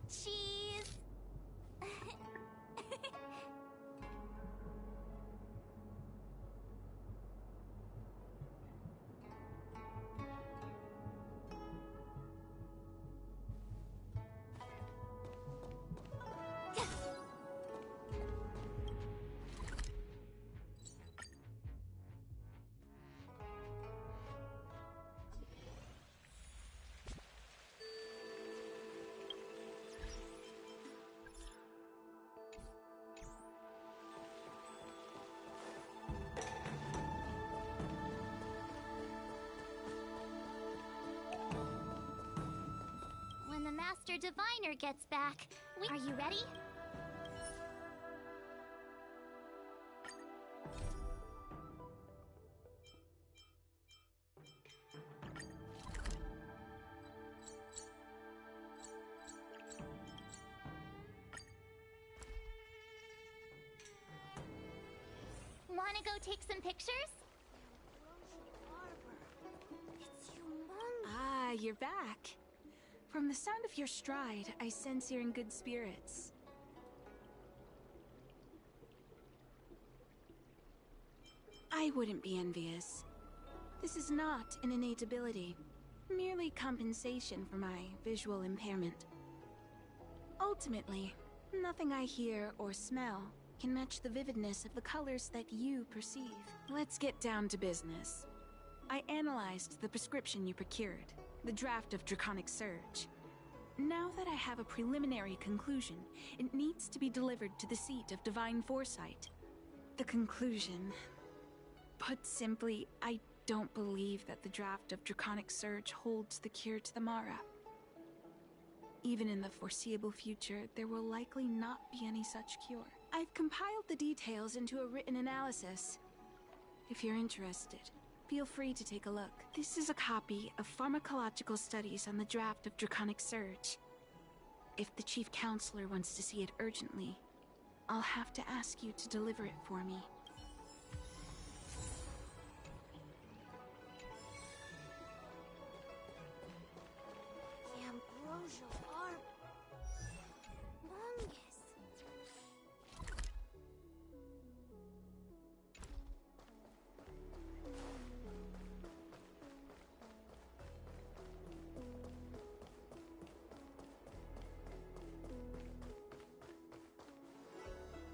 Cheese! When the Master Diviner gets back, Are you ready? Wanna go take some pictures? It's humongous. Ah, you're back. From the sound of your stride, I sense you're in good spirits. I wouldn't be envious. This is not an innate ability, merely compensation for my visual impairment. Ultimately, nothing I hear or smell can match the vividness of the colors that you perceive. Let's get down to business. I analyzed the prescription you procured, the draft of Draconic Surge. Now that I have a preliminary conclusion, it needs to be delivered to the seat of Divine Foresight. The conclusion... Put simply, I don't believe that the draft of Draconic Surge holds the cure to the Mara. Even in the foreseeable future, there will likely not be any such cure. I've compiled the details into a written analysis. If you're interested, feel free to take a look. This is a copy of pharmacological studies on the draft of Draconic Surge. If the Chief Counselor wants to see it urgently, I'll have to ask you to deliver it for me. The ambrosial orb. Longus.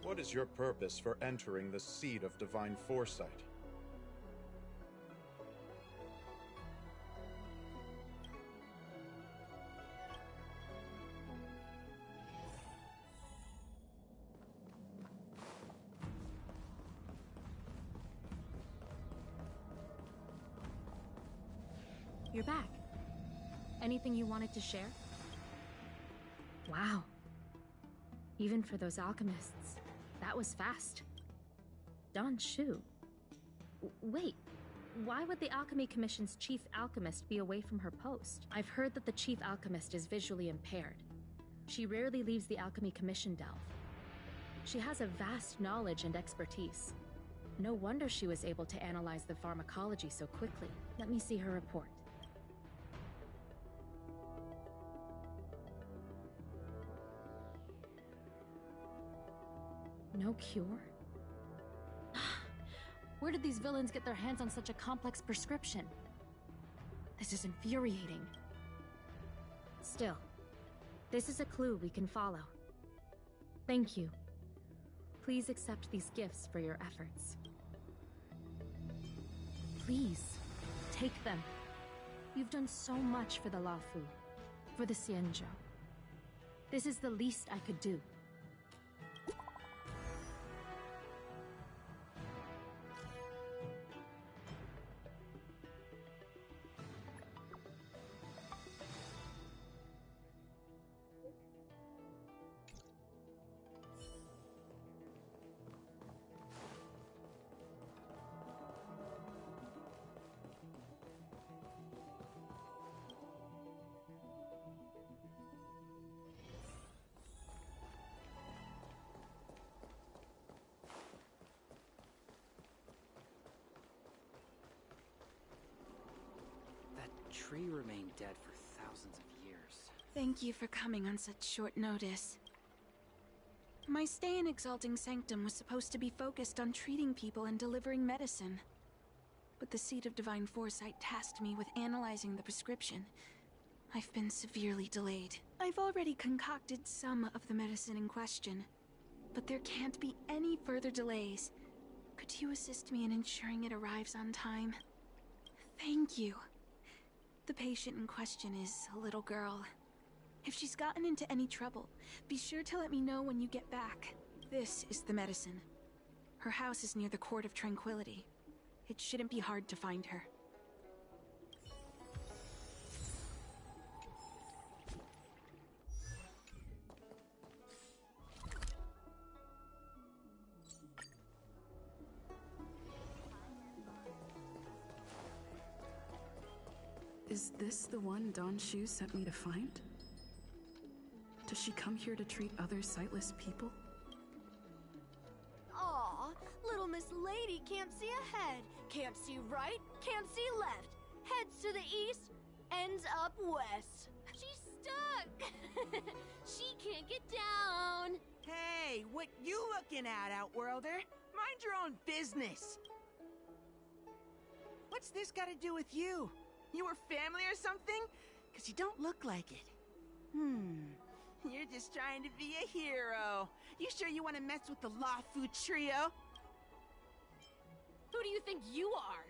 What is your purpose for entering the seat of Divine Foresight? You're back. Anything you wanted to share? Wow. Even for those alchemists, that was fast. Dan Shu. Wait, why would the Alchemy Commission's chief alchemist be away from her post? I've heard that the chief alchemist is visually impaired. She rarely leaves the Alchemy Commission delve. She has a vast knowledge and expertise. No wonder she was able to analyze the pharmacology so quickly. Let me see her report. No cure? Where did these villains get their hands on such a complex prescription? This is infuriating. Still, this is a clue we can follow. Thank you. Please accept these gifts for your efforts. Please, take them. You've done so much for the Luofu, for the Xianzhou. This is the least I could do. That tree remained dead for thousands of years. Thank you for coming on such short notice. My stay in Exalting Sanctum was supposed to be focused on treating people and delivering medicine. But the Seed of Divine Foresight tasked me with analyzing the prescription. I've been severely delayed. I've already concocted some of the medicine in question, but there can't be any further delays. Could you assist me in ensuring it arrives on time? Thank you. The patient in question is a little girl. If she's gotten into any trouble, be sure to let me know when you get back. This is the medicine. Her house is near the Court of Tranquility. It shouldn't be hard to find her. Is this the one Don Shu sent me to find? Does she come here to treat other sightless people? Aw, little Miss Lady can't see ahead, can't see right, can't see left. Heads to the east, ends up west. She's stuck! She can't get down! Hey, what you looking at, Outworlder? Mind your own business! What's this got to do with you? You were family or something? 'Cause you don't look like it. You're just trying to be a hero. You sure you want to mess with the Luofu trio? Who do you think you are?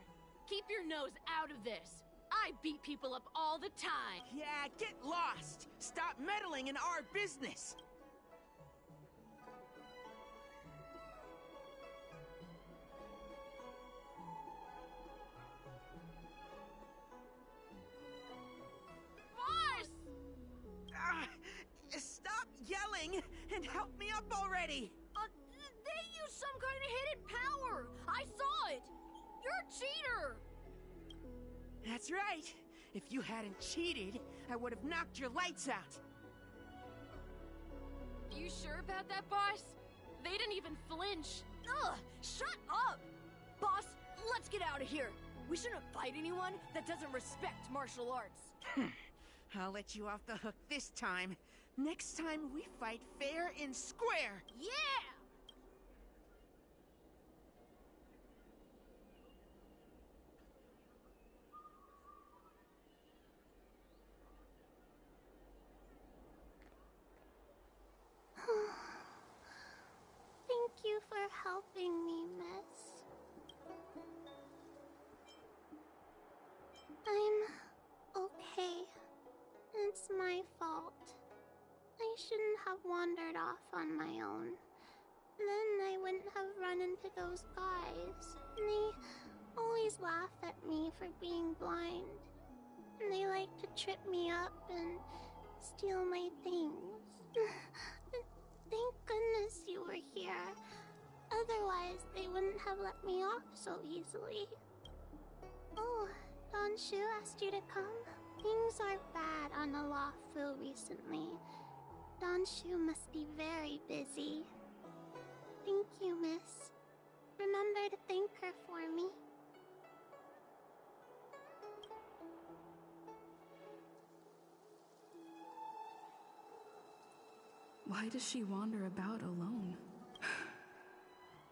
Keep your nose out of this. I beat people up all the time. Yeah, get lost. Stop meddling in our business. Boss! Stop yelling and help me up already. They use some kind of hidden power. I saw it. You're a cheater. That's right. If you hadn't cheated, I would have knocked your lights out. You sure about that, boss? They didn't even flinch. Ugh, shut up! Boss, let's get out of here. We shouldn't fight anyone that doesn't respect martial arts. I'll let you off the hook this time. Next time we fight fair and square. Yeah! Thank you for helping me, miss. I'm okay. It's my fault. I shouldn't have wandered off on my own. Then I wouldn't have run into those guys. They always laugh at me for being blind. And they like to trip me up and steal my things. Thank goodness you were here. Otherwise, they wouldn't have let me off so easily. Oh, Don Shu asked you to come? Things are bad on the Luofu recently. Don Shu must be very busy. Thank you, miss. Remember to thank her for me. Why does she wander about alone?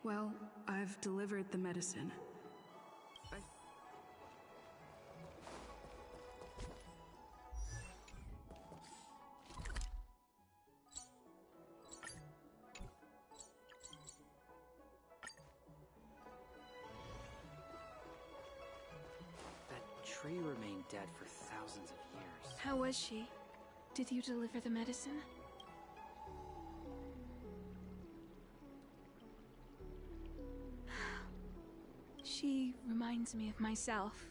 Well, I've delivered the medicine. That tree remained dead for thousands of years. How was she? Did you deliver the medicine? She reminds me of myself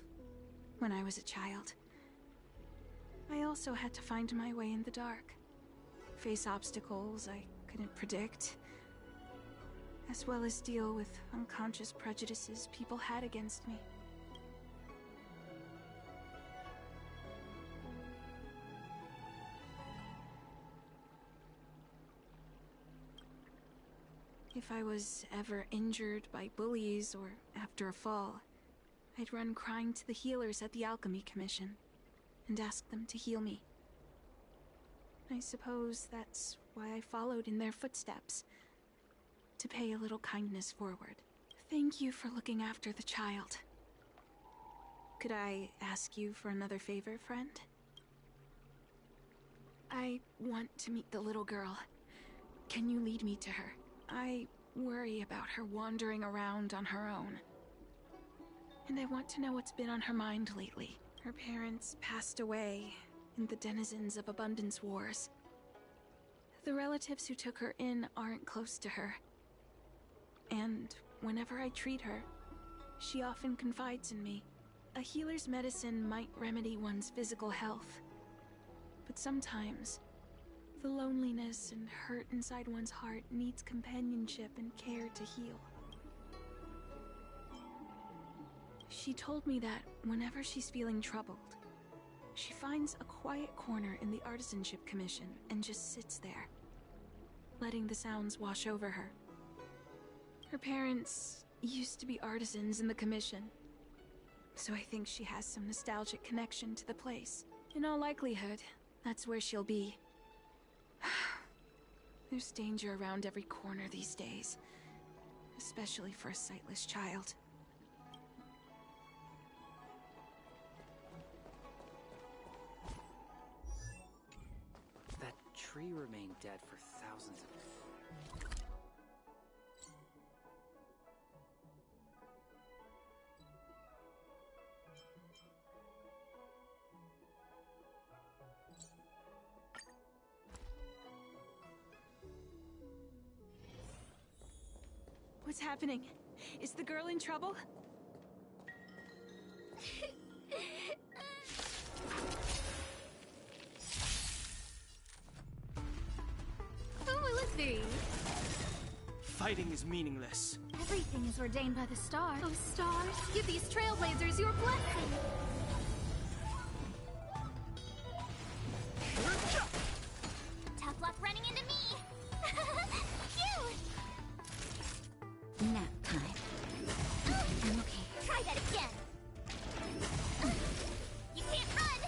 when I was a child. I also had to find my way in the dark, face obstacles I couldn't predict, as well as deal with unconscious prejudices people had against me. If I was ever injured by bullies or after a fall, I'd run crying to the healers at the Alchemy Commission and ask them to heal me. I suppose that's why I followed in their footsteps. To pay a little kindness forward. Thank you for looking after the child. Could I ask you for another favor, friend? I want to meet the little girl. Can you lead me to her? I worry about her wandering around on her own. And I want to know what's been on her mind lately. Her parents passed away in the denizens of Abundance Wars. The relatives who took her in aren't close to her. And whenever I treat her, she often confides in me. A healer's medicine might remedy one's physical health, but sometimes the loneliness and hurt inside one's heart needs companionship and care to heal. She told me that whenever she's feeling troubled, she finds a quiet corner in the Artisanship Commission and just sits there, letting the sounds wash over her. Her parents used to be artisans in the Commission, so I think she has some nostalgic connection to the place. In all likelihood, that's where she'll be. There's danger around every corner these days, especially for a sightless child. That tree remained dead for thousands of years. What's happening? Is the girl in trouble? Ulithri! Fighting is meaningless. Everything is ordained by the stars. Oh, stars, give these trailblazers your blessing! Tough luck running into me! Cute! Nap time. I'm okay. Try that again! You can't run!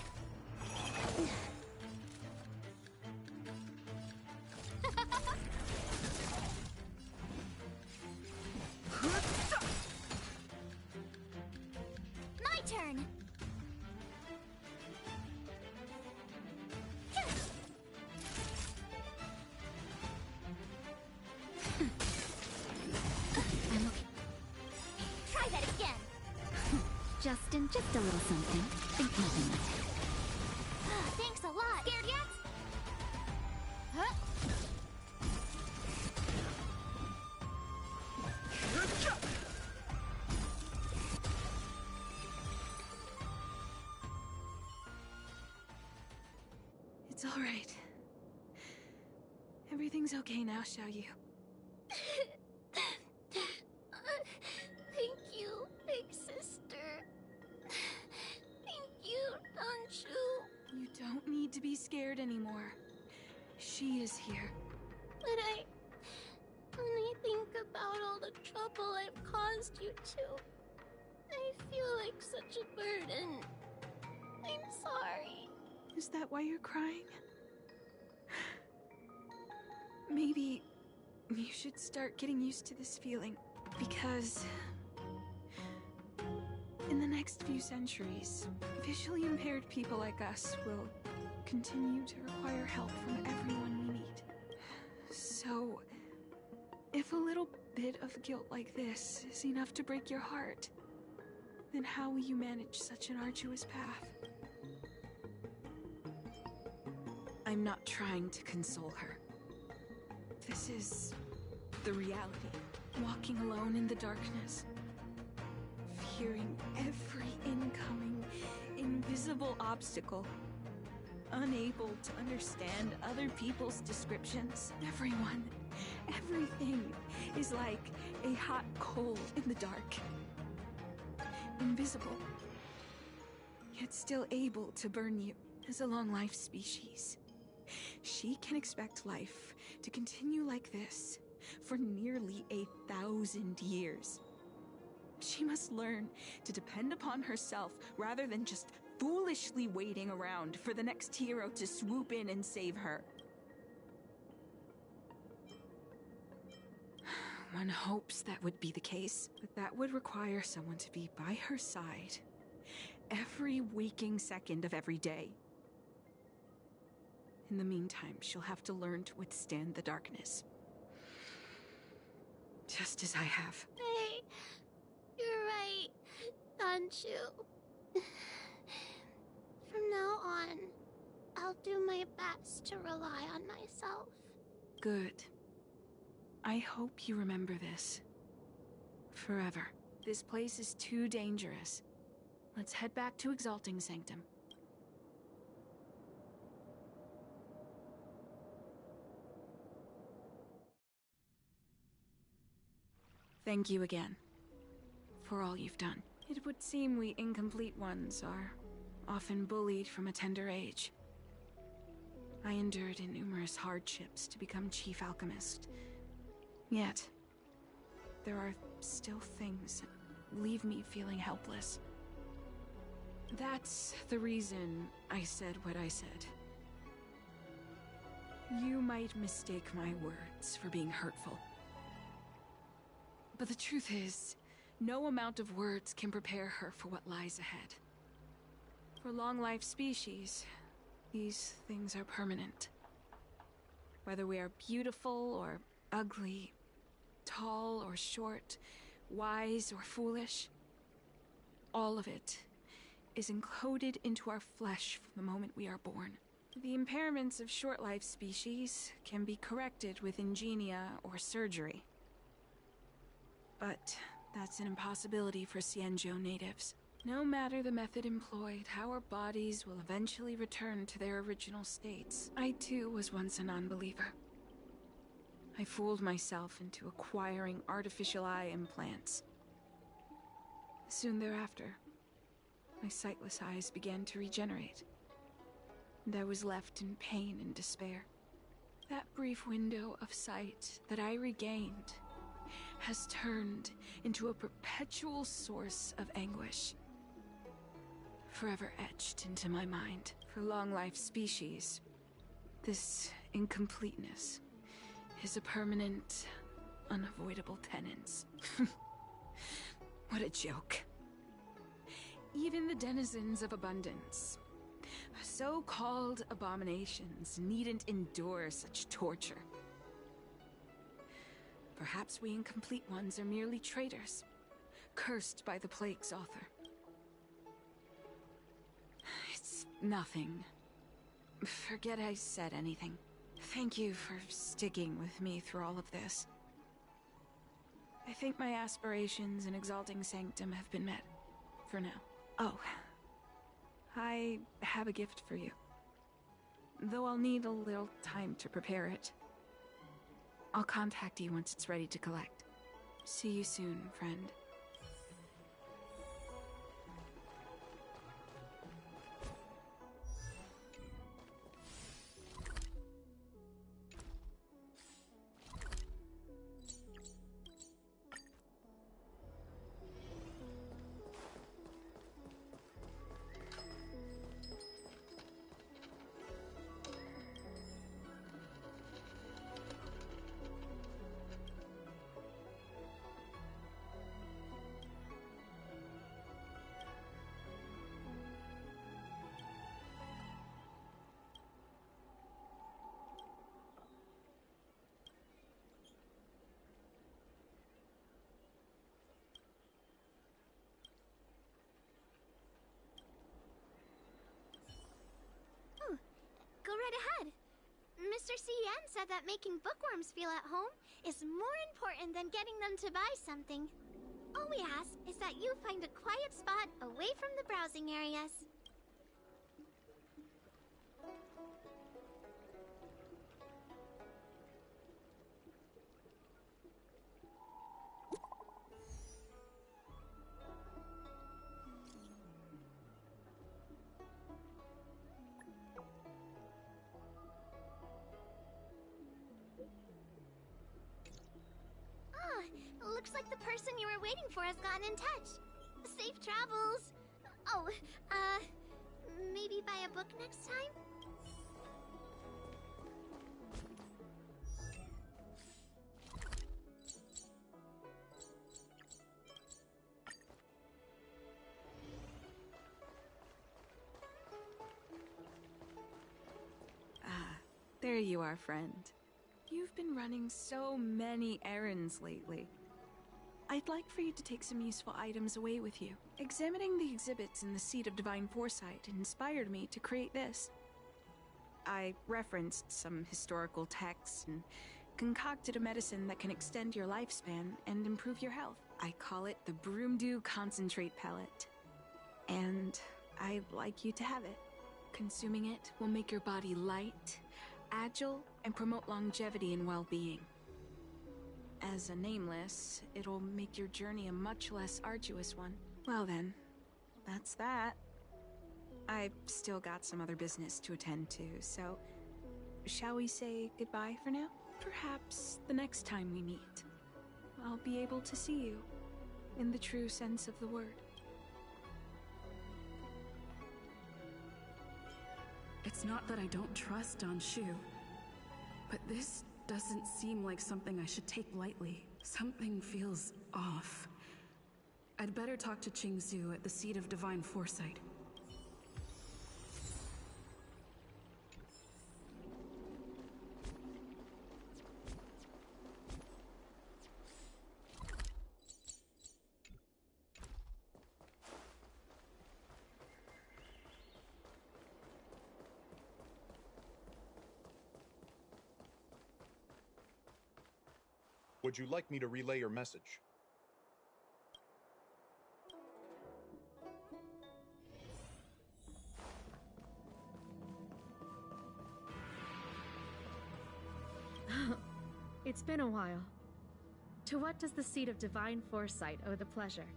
My turn! I'm okay. Try that again! Justin, just a little something. Think nothing of it. Thanks a lot! Scared yet? Huh? It's all right. Everything's okay now, Xiaoyu. Thank you, big sister. Thank you, Danshu. You don't need to be scared anymore. She is here. But when I think about all the trouble I've caused you two, I feel like such a burden. I'm sorry. Is that why you're crying? Maybe you should start getting used to this feeling, because in the next few centuries, visually impaired people like us will continue to require help from everyone we need. So, if a little bit of guilt like this is enough to break your heart, then how will you manage such an arduous path? I'm not trying to console her. This is the reality. Walking alone in the darkness, fearing every incoming, invisible obstacle, unable to understand other people's descriptions. Everyone, everything is like a hot coal in the dark. Invisible, yet still able to burn you. As a long-life species, she can expect life to continue like this for nearly 1,000 years. She must learn to depend upon herself rather than just foolishly waiting around for the next hero to swoop in and save her. One hopes that would be the case, but that would require someone to be by her side every waking second of every day. In the meantime, she'll have to learn to withstand the darkness. Just as I have. Hey, you're right, Danchu. From now on, I'll do my best to rely on myself. Good. I hope you remember this. Forever. This place is too dangerous. Let's head back to Exalting Sanctum. Thank you again for all you've done. It would seem we incomplete ones are often bullied from a tender age. I endured numerous hardships to become Chief Alchemist. Yet, there are still things that leave me feeling helpless. That's the reason I said what I said. You might mistake my words for being hurtful. But the truth is, no amount of words can prepare her for what lies ahead. For long-life species, these things are permanent. Whether we are beautiful or ugly, tall or short, wise or foolish, all of it is encoded into our flesh from the moment we are born. The impairments of short-life species can be corrected with ingenia or surgery. But that's an impossibility for Xianzhou natives. No matter the method employed, our bodies will eventually return to their original states. I too was once a non-believer. I fooled myself into acquiring artificial eye implants. Soon thereafter, my sightless eyes began to regenerate, and I was left in pain and despair. That brief window of sight that I regained has turned into a perpetual source of anguish, forever etched into my mind. For long-life species, this incompleteness is a permanent, unavoidable tenance. What a joke. Even the denizens of abundance, so-called abominations, needn't endure such torture. Perhaps we incomplete ones are merely traitors, cursed by the plague's author. It's nothing. Forget I said anything. Thank you for sticking with me through all of this. I think my aspirations in Exalting Sanctum have been met, for now. Oh, I have a gift for you. Though I'll need a little time to prepare it. I'll contact you once it's ready to collect. See you soon, friend. Go right ahead. Mr. CN said that making bookworms feel at home is more important than getting them to buy something. All we ask is that you find a quiet spot away from the browsing areas. Looks like the person you were waiting for has gotten in touch. Safe travels. Oh, a book next time? There you are, friend. You've been running so many errands lately. I'd like for you to take some useful items away with you. Examining the exhibits in the Seat of Divine Foresight inspired me to create this. I referenced some historical texts and concocted a medicine that can extend your lifespan and improve your health. I call it the Broomdew Concentrate Pellet. And I'd like you to have it. Consuming it will make your body light, agile, and promote longevity and well-being. As a nameless, it'll make your journey a much less arduous one. Well then, that's that. I've still got some other business to attend to, so shall we say goodbye for now? Perhaps the next time we meet, I'll be able to see you in the true sense of the word. It's not that I don't trust Don Shu, but this doesn't seem like something I should take lightly. Something feels off. I'd better talk to Qingzu at the Seat of Divine Foresight. Would you like me to relay your message? It's been a while. To what does the Seat of Divine Foresight owe the pleasure?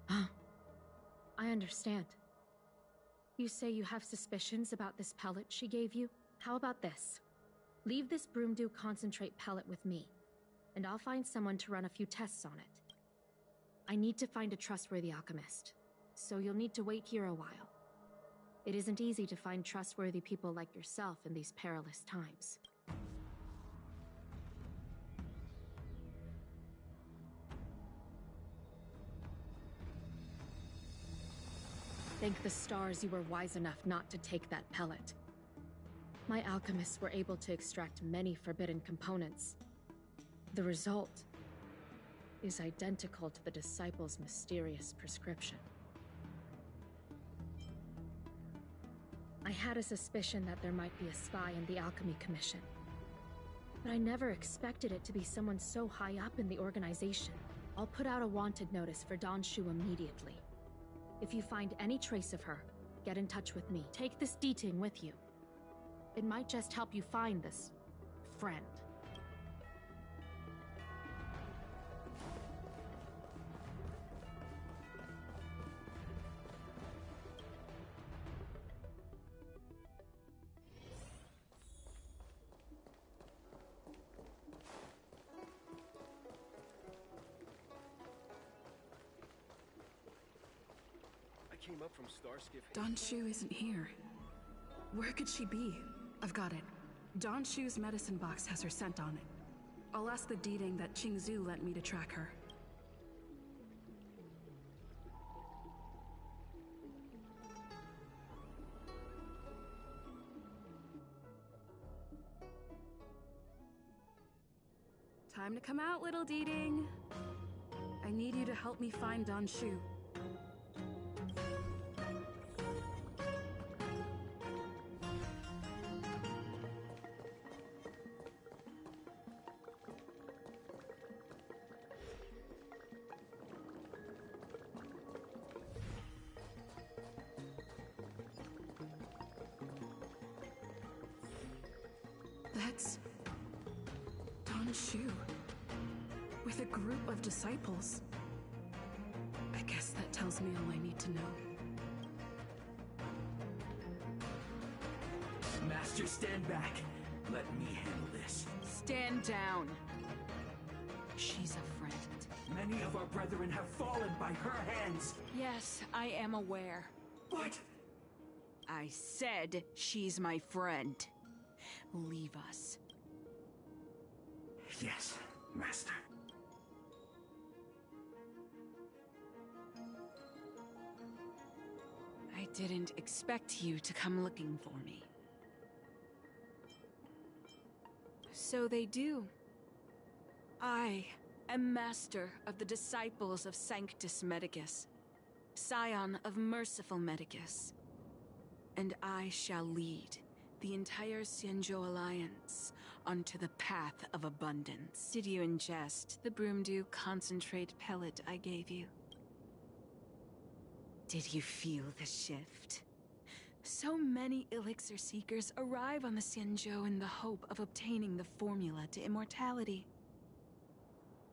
I understand. You say you have suspicions about this pellet she gave you? How about this? Leave this Broomdew Concentrate pellet with me, and I'll find someone to run a few tests on it. I need to find a trustworthy alchemist, so you'll need to wait here a while. It isn't easy to find trustworthy people like yourself in these perilous times. Thank the stars you were wise enough not to take that pellet. My alchemists were able to extract many forbidden components. The result is identical to the Disciple's mysterious prescription. I had a suspicion that there might be a spy in the Alchemy Commission, but I never expected it to be someone so high up in the organization. I'll put out a wanted notice for Don Shu immediately. If you find any trace of her, get in touch with me. Take this D-Ting with you. It might just help you find this friend. Came up from Starskiff. Don Shu isn't here. Where could she be? I've got it. Don Shu's medicine box has her scent on it. I'll ask the D-Ting that Qingzu lent me to track her. Time to come out, little D-Ting. I need you to help me find Don Shu. That's Don Shu, with a group of disciples. I guess that tells me all I need to know. Master, stand back. Let me handle this. Stand down. She's a friend. Many of our brethren have fallen by her hands. Yes, I am aware. What? I said she's my friend. Leave us. Yes, Master. I didn't expect you to come looking for me. So they do. I am master of the disciples of Sanctus Medicus, scion of merciful Medicus, and I shall lead the entire Xianzhou Alliance onto the path of abundance. Did you ingest the Broomdew concentrate pellet I gave you? Did you feel the shift? So many Elixir Seekers arrive on the Xianzhou in the hope of obtaining the formula to immortality.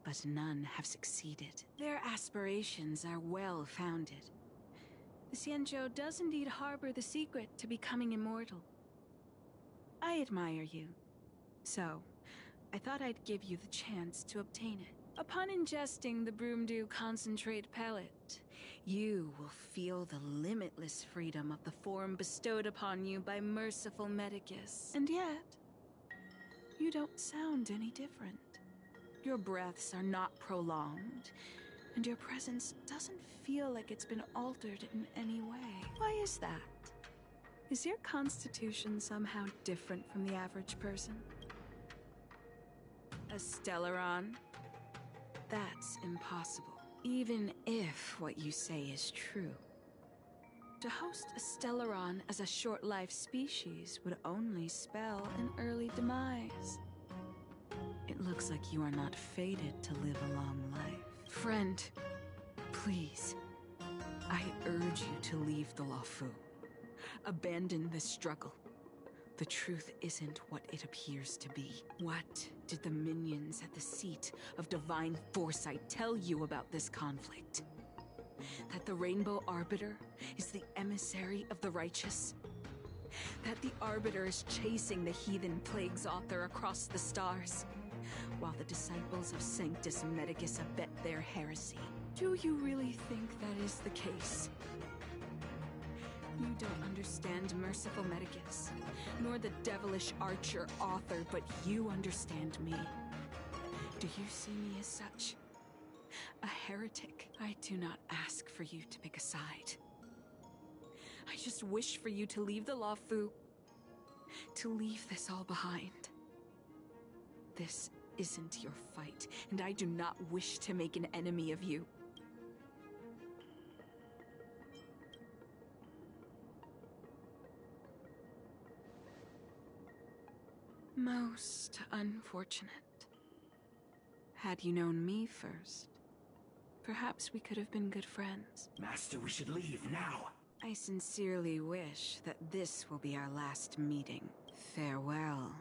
But none have succeeded. Their aspirations are well-founded. The Xianzhou does indeed harbor the secret to becoming immortal. I admire you. So, I thought I'd give you the chance to obtain it. Upon ingesting the Broomdew concentrate pellet, you will feel the limitless freedom of the form bestowed upon you by merciful Medicus. And yet, you don't sound any different. Your breaths are not prolonged, and your presence doesn't feel like it's been altered in any way. Why is that? Is your constitution somehow different from the average person? A Stellaron? That's impossible. Even if what you say is true. To host a Stellaron as a short-life species would only spell an early demise. It looks like you are not fated to live a long life. Friend, please. I urge you to leave the Luofu. Abandon this struggle. The truth isn't what it appears to be. What did the minions at the seat of divine foresight tell you about this conflict? That the Rainbow Arbiter is the emissary of the righteous? That the Arbiter is chasing the heathen plagues author across the stars, while the disciples of Sanctus Medicus abet their heresy? Do you really think that is the case? You don't understand merciful Medicus, nor the devilish archer author, but you understand me. Do you see me as such? A heretic? I do not ask for you to pick a side. I just wish for you to leave the Luofu, to leave this all behind. This isn't your fight, and I do not wish to make an enemy of you. Most unfortunate. Had you known me first, perhaps we could have been good friends. Master, we should leave now. I sincerely wish that this will be our last meeting. Farewell,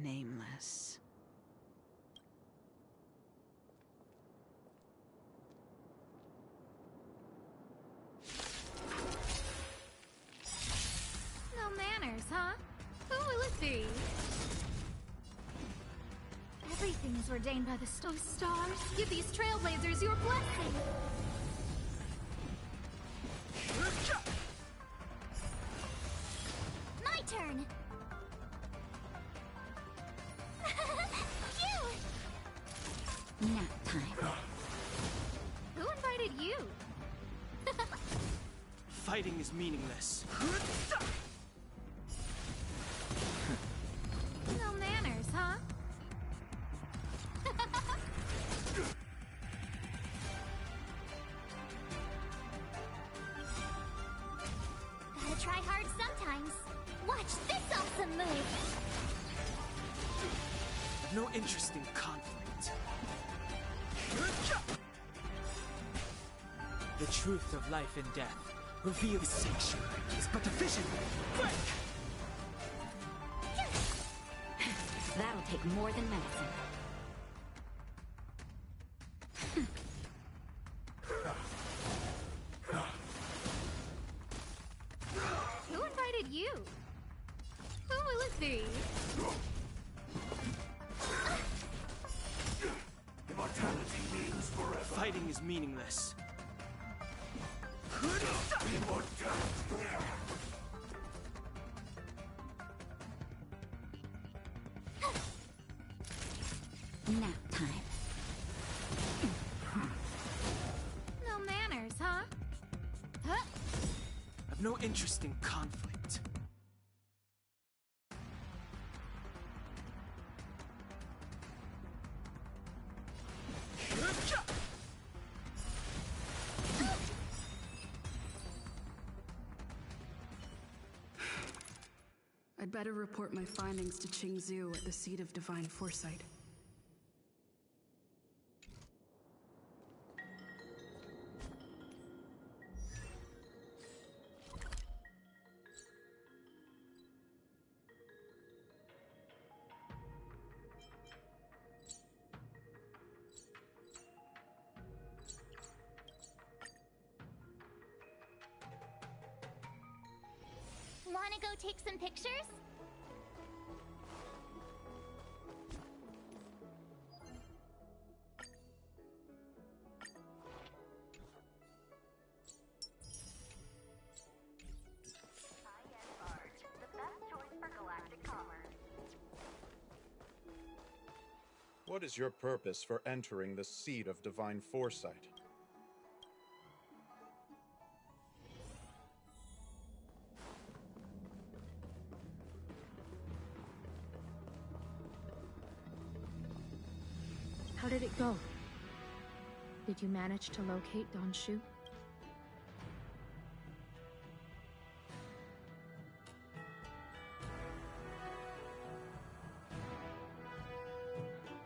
Nameless. No manners, huh? Who will it be? Everything's ordained by the stars. Give these trailblazers your blessing. My turn. You. Nap time. Who invited you? Fighting is meaningless. No manners, huh? Gotta try hard sometimes. Watch this awesome move! No interest in conflict. The truth of life and death. Reveal the sanctuary is but a vision. Break! That'll take more than medicine. Who invited you? Who will it be? Immortality means forever. Fighting is meaningless. Nap time. No manners, huh? Huh? I've no interest in conflict. I'd better report my findings to Qingzhou at the Seat of Divine Foresight. Wanna go take some pictures? What is your purpose for entering the Seat of Divine Foresight? How did it go? Did you manage to locate Don Shu?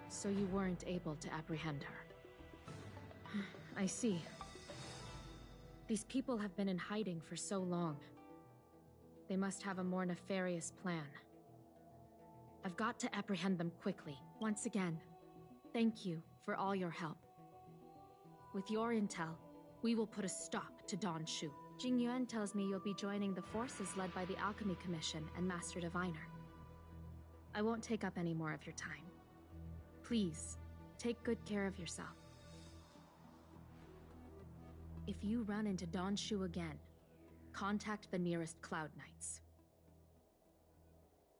So you weren't able to apprehend her. I see. These people have been in hiding for so long. They must have a more nefarious plan. I've got to apprehend them quickly. Once again, thank you for all your help. With your intel, we will put a stop to Don Shu. Jing Yuan tells me you'll be joining the forces led by the Alchemy Commission and Master Diviner. I won't take up any more of your time. Please, take good care of yourself. If you run into Don Shu again, contact the nearest Cloud Knights.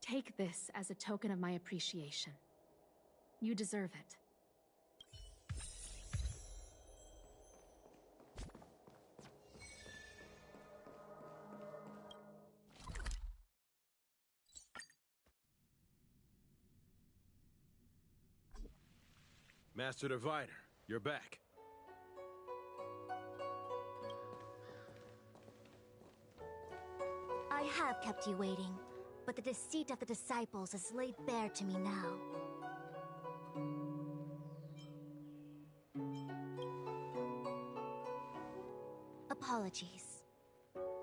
Take this as a token of my appreciation. You deserve it. Master Diviner, you're back. I have kept you waiting, but the deceit of the disciples is laid bare to me now. Apologies.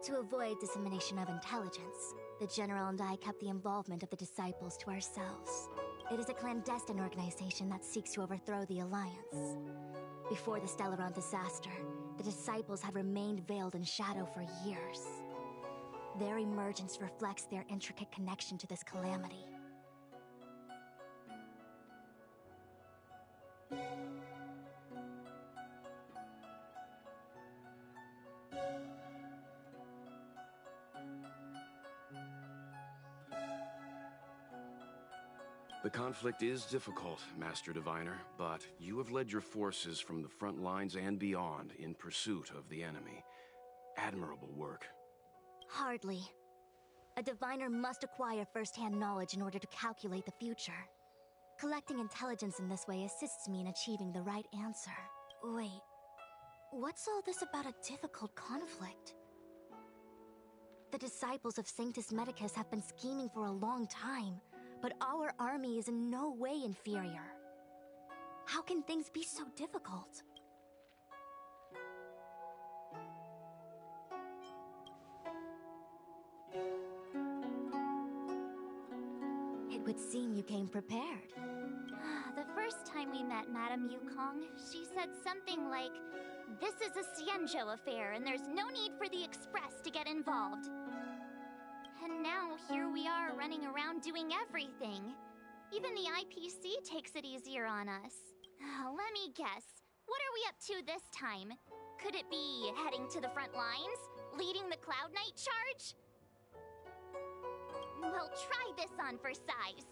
To avoid dissemination of intelligence, the General and I kept the involvement of the disciples to ourselves. It is a clandestine organization that seeks to overthrow the Alliance. Before the Stellaron disaster, the disciples had remained veiled in shadow for years. Their emergence reflects their intricate connection to this calamity. The conflict is difficult, Master Diviner, but you have led your forces from the front lines and beyond in pursuit of the enemy. Admirable work. Hardly. A diviner must acquire first-hand knowledge in order to calculate the future. Collecting intelligence in this way assists me in achieving the right answer. Wait, what's all this about a difficult conflict? The disciples of Sanctus Medicus have been scheming for a long time, but our army is in no way inferior. How can things be so difficult? It would seem you came prepared. The first time we met Madame Yukong, she said something like, "This is a Xianzhou affair and there's no need for the Express to get involved." And now here we are running around doing everything. Even the IPC takes it easier on us. Let me guess. What are we up to this time? Could it be heading to the front lines? Leading the Cloud Knight charge? Well, try this on for size.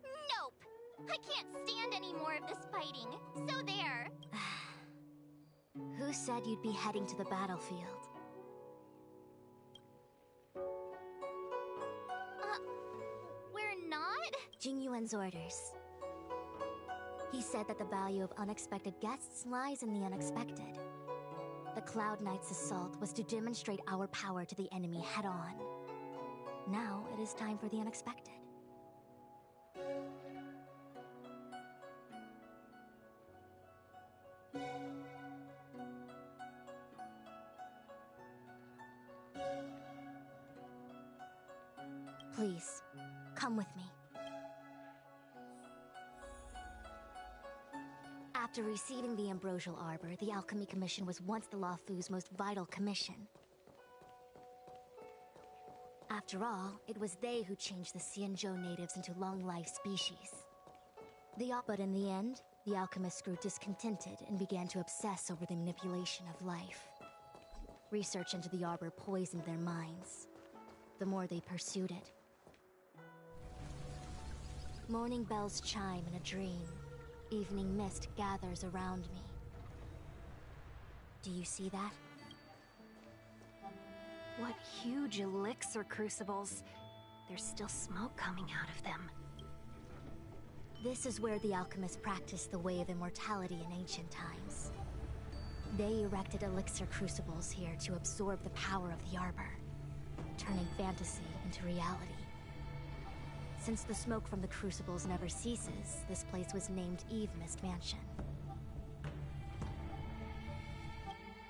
Nope! I can't stand any more of this fighting. So there. Who said you'd be heading to the battlefield? We're not? Jingyuan's orders. He said that the value of unexpected guests lies in the unexpected. The Cloud Knight's assault was to demonstrate our power to the enemy head-on. Now it is time for the unexpected. Please, come with me. After receiving the Ambrosial Arbor, the Alchemy Commission was once the Luofu's most vital commission. After all, it was they who changed the Xianzhou natives into long-life species. But in the end, the alchemists grew discontented and began to obsess over the manipulation of life. Research into the Arbor poisoned their minds. The more they pursued it. Morning bells chime in a dream. Evening mist gathers around me. Do you see that? What huge elixir crucibles. There's still smoke coming out of them. This is where the alchemists practiced the way of immortality in ancient times. They erected elixir crucibles here to absorb the power of the Arbor, turning fantasy into reality. Since the smoke from the crucibles never ceases, this place was named Eve Mist Mansion.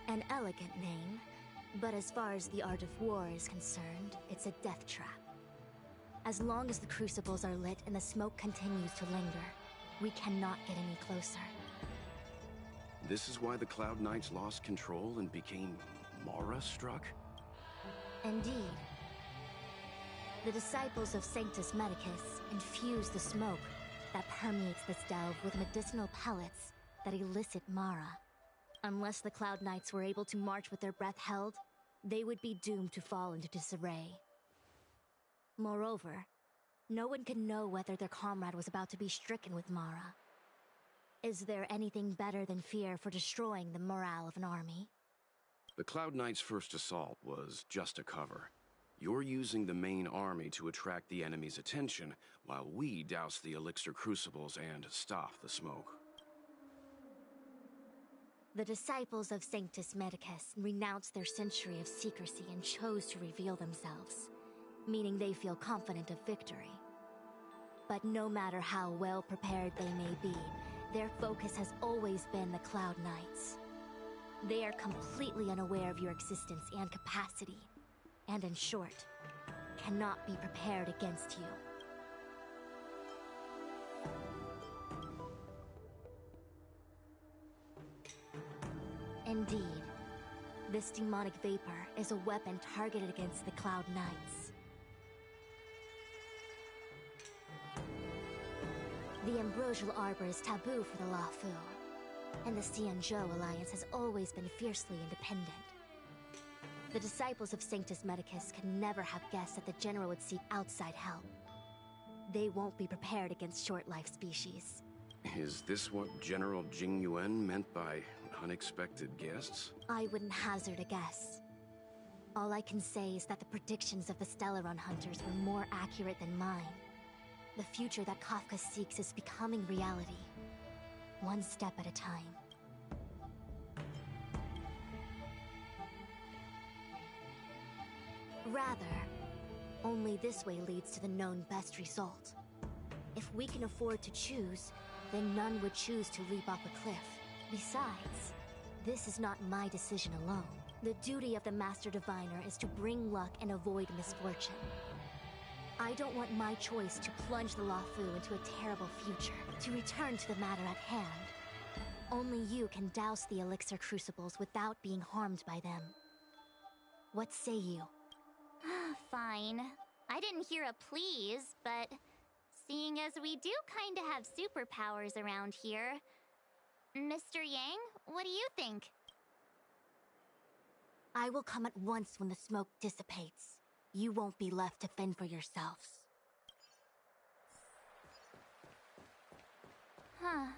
An elegant name, but as far as the art of war is concerned, it's a death trap. As long as the crucibles are lit and the smoke continues to linger, we cannot get any closer. This is why the Cloud Knights lost control and became Mara-struck? Indeed. The disciples of Sanctus Medicus infuse the smoke that permeates this delve with medicinal pellets that elicit Mara. Unless the Cloud Knights were able to march with their breath held, they would be doomed to fall into disarray. Moreover, no one could know whether their comrade was about to be stricken with Mara. Is there anything better than fear for destroying the morale of an army? The Cloud Knights' first assault was just a cover. You're using the main army to attract the enemy's attention, while we douse the elixir crucibles and stop the smoke. The disciples of Sanctus Medicus renounced their century of secrecy and chose to reveal themselves, meaning they feel confident of victory. But no matter how well prepared they may be, their focus has always been the Cloud Knights. They are completely unaware of your existence and capacity, and in short, cannot be prepared against you. Indeed, this demonic vapor is a weapon targeted against the Cloud Knights. The Ambrosial Arbor is taboo for the Luofu, and the Xianzhou Alliance has always been fiercely independent. The disciples of Sanctus Medicus could never have guessed that the General would seek outside help. They won't be prepared against short-life species. Is this what General Jingyuan meant by unexpected guests? I wouldn't hazard a guess. All I can say is that the predictions of the Stellaron Hunters were more accurate than mine. The future that Kafka seeks is becoming reality, one step at a time. Rather, only this way leads to the known best result. If we can afford to choose, then none would choose to leap off a cliff. Besides, this is not my decision alone. The duty of the Master Diviner is to bring luck and avoid misfortune. I don't want my choice to plunge the Luofu into a terrible future. To return to the matter at hand, only you can douse the elixir crucibles without being harmed by them. What say you? Fine. I didn't hear a please, but seeing as we do kinda have superpowers around here, Mr. Yang, What do you think? I will come at once when the smoke dissipates. You won't be left to fend for yourselves. Huh.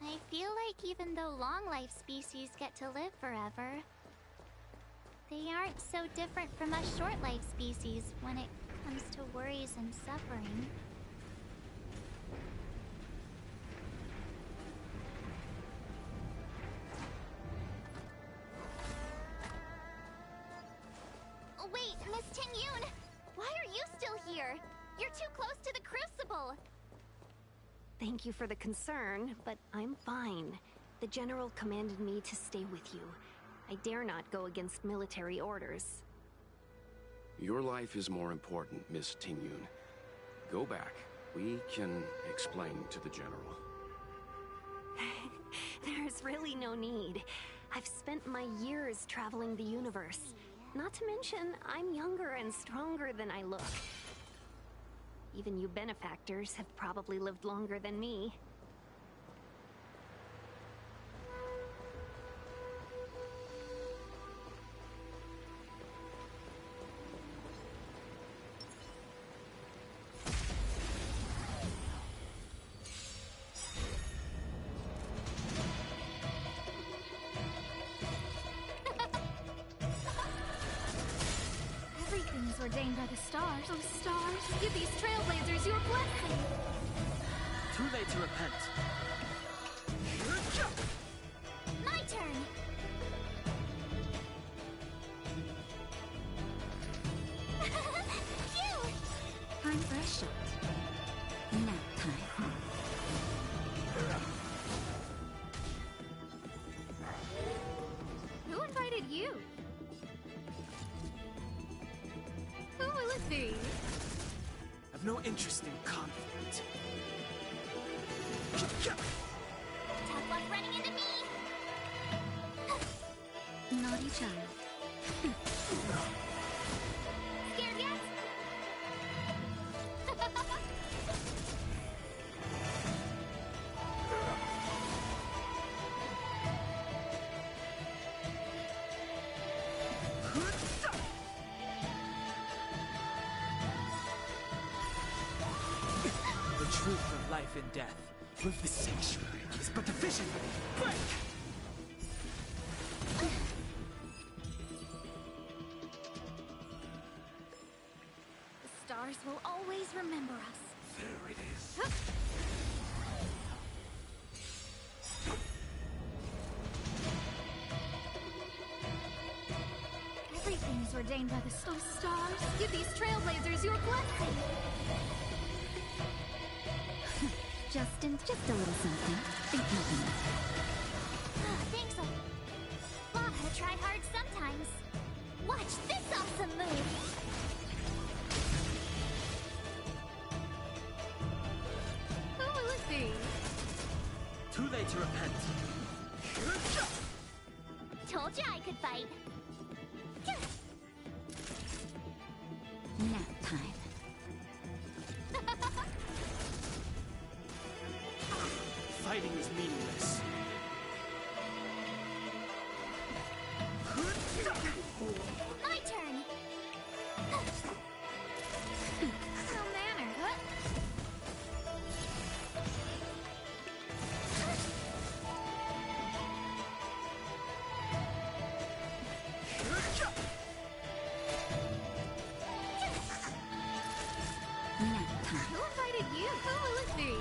I feel like even though long-life species get to live forever, they aren't so different from us short-life species when it comes to worries and suffering. Wait, Miss Ting-Yun! Why are you still here? You're too close to the Crucible! Thank you for the concern, but I'm fine. The General commanded me to stay with you. I dare not go against military orders. Your life is more important, Miss Ting-Yun. Go back. We can explain to the General. There's really no need. I've spent my years traveling the universe. Not to mention, I'm younger and stronger than I look. Even you benefactors have probably lived longer than me. Everything is ordained by the stars. Oh, stars, give these trailblazers your blessing! Too late to repent. My turn! Phew! Time for a shot. Nap time. Who invited you? Who will it be? I've no interest in conflict. Tough luck running into me! Naughty child. Scared yet? The truth of life and death, with the sanctuary, is but a vision. Break! The stars will always remember us. There it is. Everything is ordained by the stars. Give these trailblazers your blessing! just a little something. Think nothing of it. Thanks a lot. I try hard sometimes. Watch this awesome move! Who will it be? Too late to repent. Told you I could fight. Nap time. Fighting is meaningless. My turn! No manner. Nap time. Who invited you? Who will it be?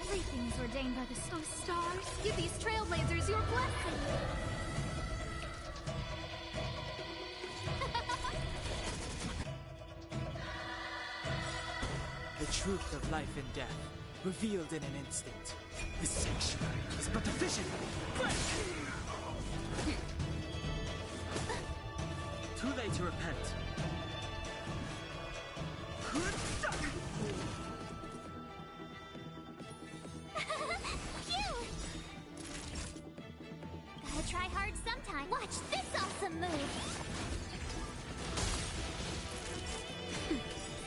Everything is ordained by the stars. Give these trailblazers your blessing! The truth of life and death, revealed in an instant. The sanctuary is but a vision. Break! Too late to repent. my... Watch this awesome move!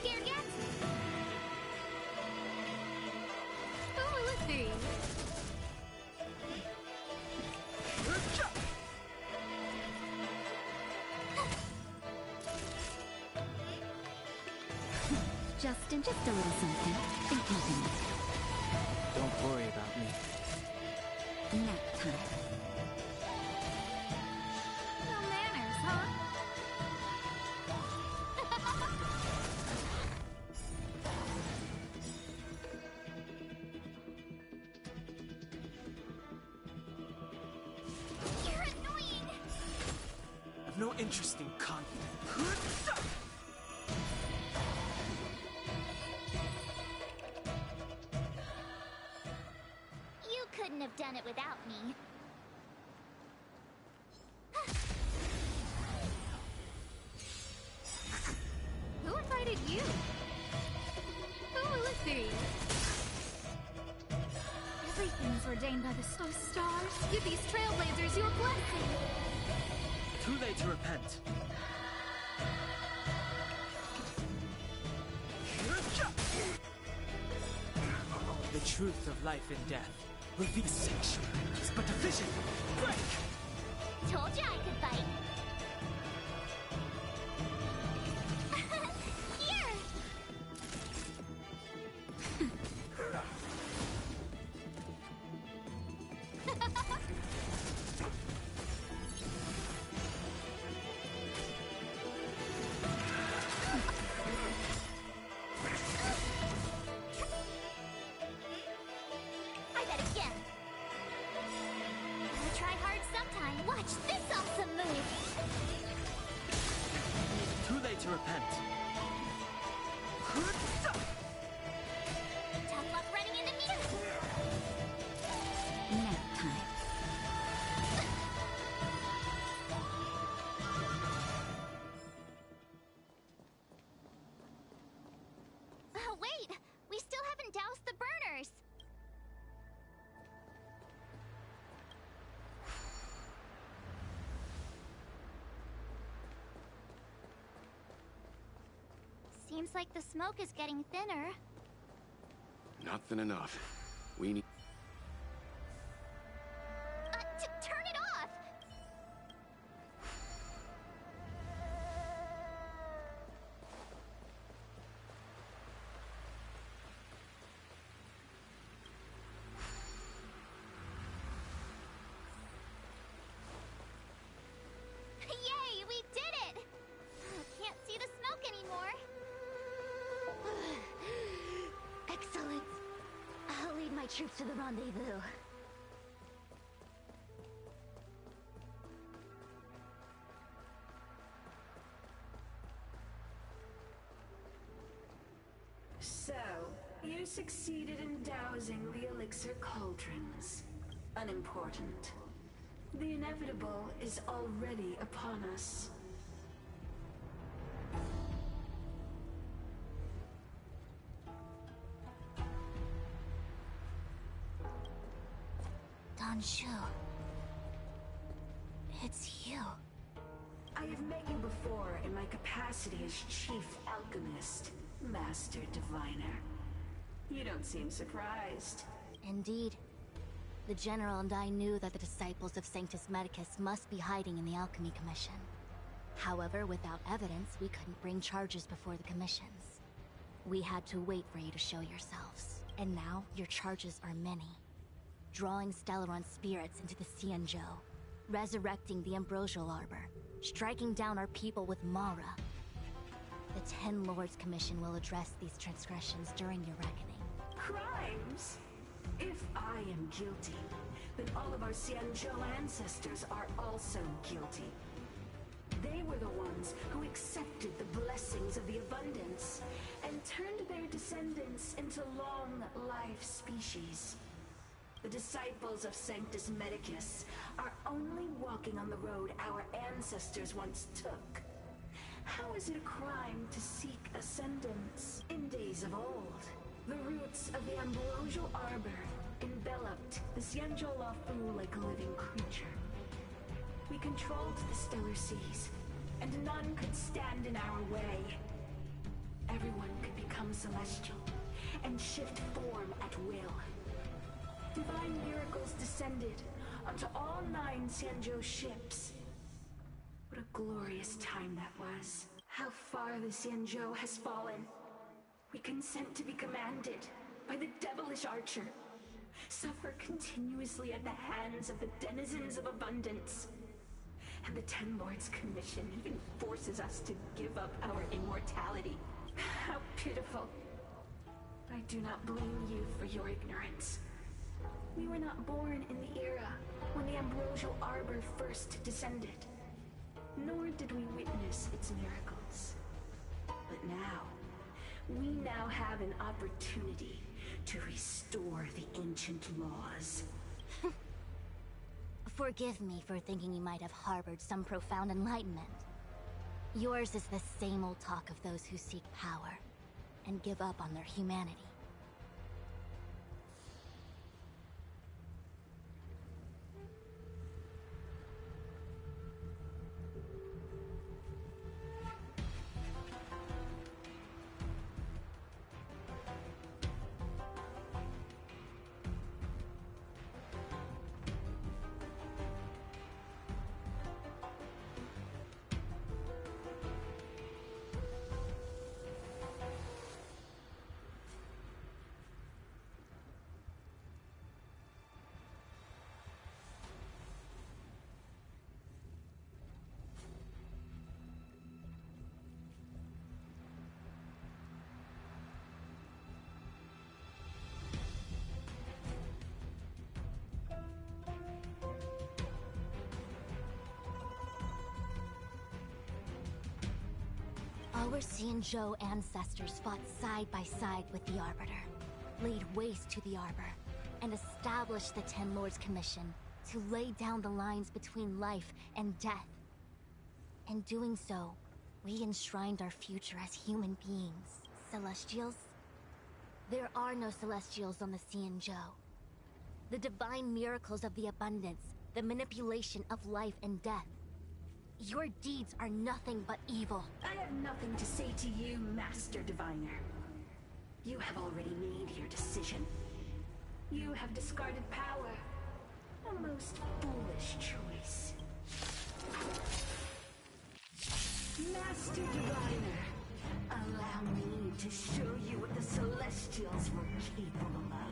Scared yet? Oh, let's see. Justin, just a little something. Think nothing of it. Don't worry about me. Nap time. No manners, huh? You're annoying! I've no interest in conflict. You couldn't have done it without me. Who invited you? Oh, let's see. Everything's ordained by the stars. Give these trailblazers your blessing. Too late to repent. The truth of life and death. Reveal the sanctuary is but a vision. Break! Told you I could fight. Here! I bet again. Gotta try hard sometime. Watch this awesome move. Too late to repent. Tough luck running into me. Nap time. Oh, wait! We still haven't doused the burners! Seems like the smoke is getting thinner. Not thin enough. We need... Turn it off! Yay, we did it! Can't see the smoke anymore. Excellent. I'll lead my troops to the rendezvous. So, you succeeded in dousing the elixir cauldrons. Unimportant. The inevitable is already upon us. Shu. It's you. I have met you before in my capacity as Chief Alchemist, Master Diviner. You don't seem surprised. Indeed. The General and I knew that the disciples of Sanctus Medicus must be hiding in the Alchemy Commission. However, without evidence, we couldn't bring charges before the commissions. We had to wait for you to show yourselves. And now, your charges are many. Drawing Stellaron spirits into the Xianzhou, resurrecting the Ambrosial Arbor, striking down our people with Mara. The Ten Lords Commission will address these transgressions during your reckoning. Crimes? If I am guilty, then all of our Xianzhou ancestors are also guilty. They were the ones who accepted the blessings of the abundance and turned their descendants into long-life species. The disciples of Sanctus Medicus are only walking on the road our ancestors once took. How is it a crime to seek ascendance? In days of old, the roots of the Ambrosial Arbor enveloped the Xianzhou Luofu like a living creature. We controlled the stellar seas, and none could stand in our way. Everyone could become celestial, and shift form at will. Divine miracles descended onto all 9 Xianzhou ships. What a glorious time that was. How far the Xianzhou has fallen. We consent to be commanded by the devilish archer. Suffer continuously at the hands of the denizens of abundance. And the Ten Lords Commission even forces us to give up our immortality. How pitiful. I do not blame you for your ignorance. We were not born in the era when the Ambrosial Arbor first descended, nor did we witness its miracles. But now, we now have an opportunity to restore the ancient laws. Forgive me for thinking you might have harbored some profound enlightenment. Yours is the same old talk of those who seek power and give up on their humanity. Our Xianzhou ancestors fought side by side with the Arbiter, laid waste to the Arbor, and established the Ten Lords Commission to lay down the lines between life and death. In doing so, we enshrined our future as human beings. Celestials? There are no Celestials on the Xianzhou. The divine miracles of the abundance, the manipulation of life and death. Your deeds are nothing but evil. I have nothing to say to you, Master Diviner. You have already made your decision. You have discarded power. A most foolish choice. Master Diviner, allow me to show you what the Celestials were capable of.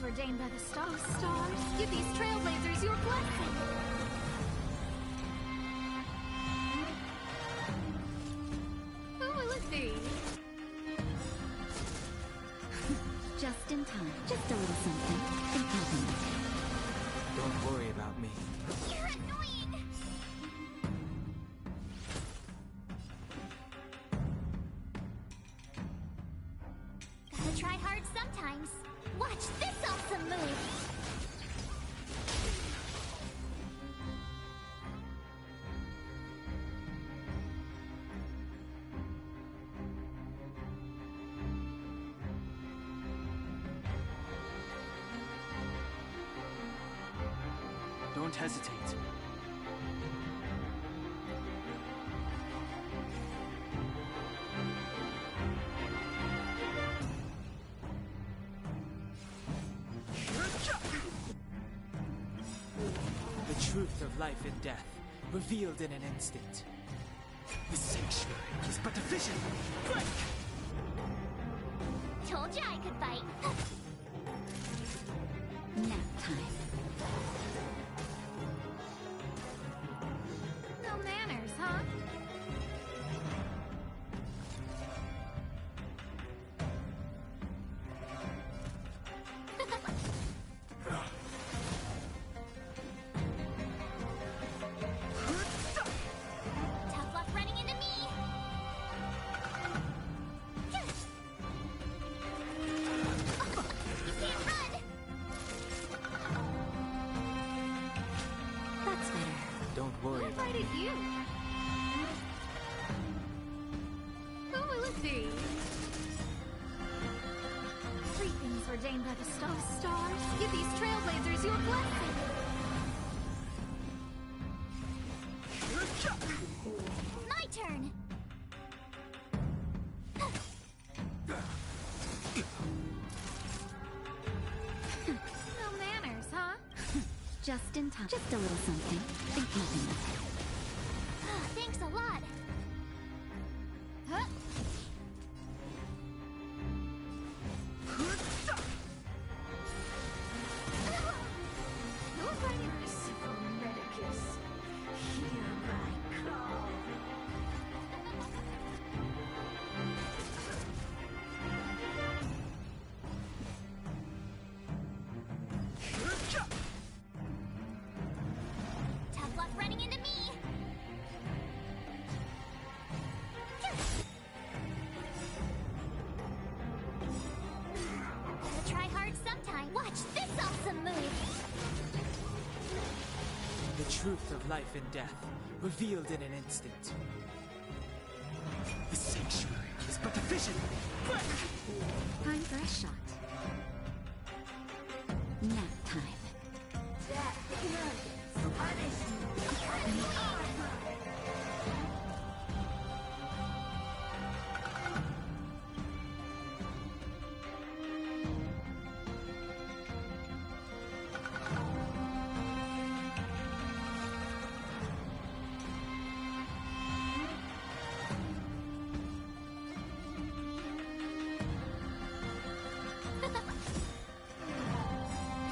Ordained by the stars. Stars, give these trailblazers your blessing. Who will it be? Just in time. Just a little something. In compliment. Don't worry about me. You're annoying! Gotta try hard sometimes. Watch this awesome move! Don't hesitate. The truth of life and death, revealed in an instant. The sanctuary is but a vision! Break! Told you I could fight. Nap time. No manners, huh? Don't worry Who about invited you? Who will it be? Three things ordained by the stars. Give these trailblazers your blessing. My turn! No manners, huh? Just in time. Just a little something in keeping with it. Thanks a lot. Huh? No merciful Medicus, hear my call. Tough luck running into me. Gotta try hard sometime. Watch this awesome move. the truth of life and death, revealed in an instant. The sanctuary is but a vision. Time for a shot. Nap time. That blood punish me.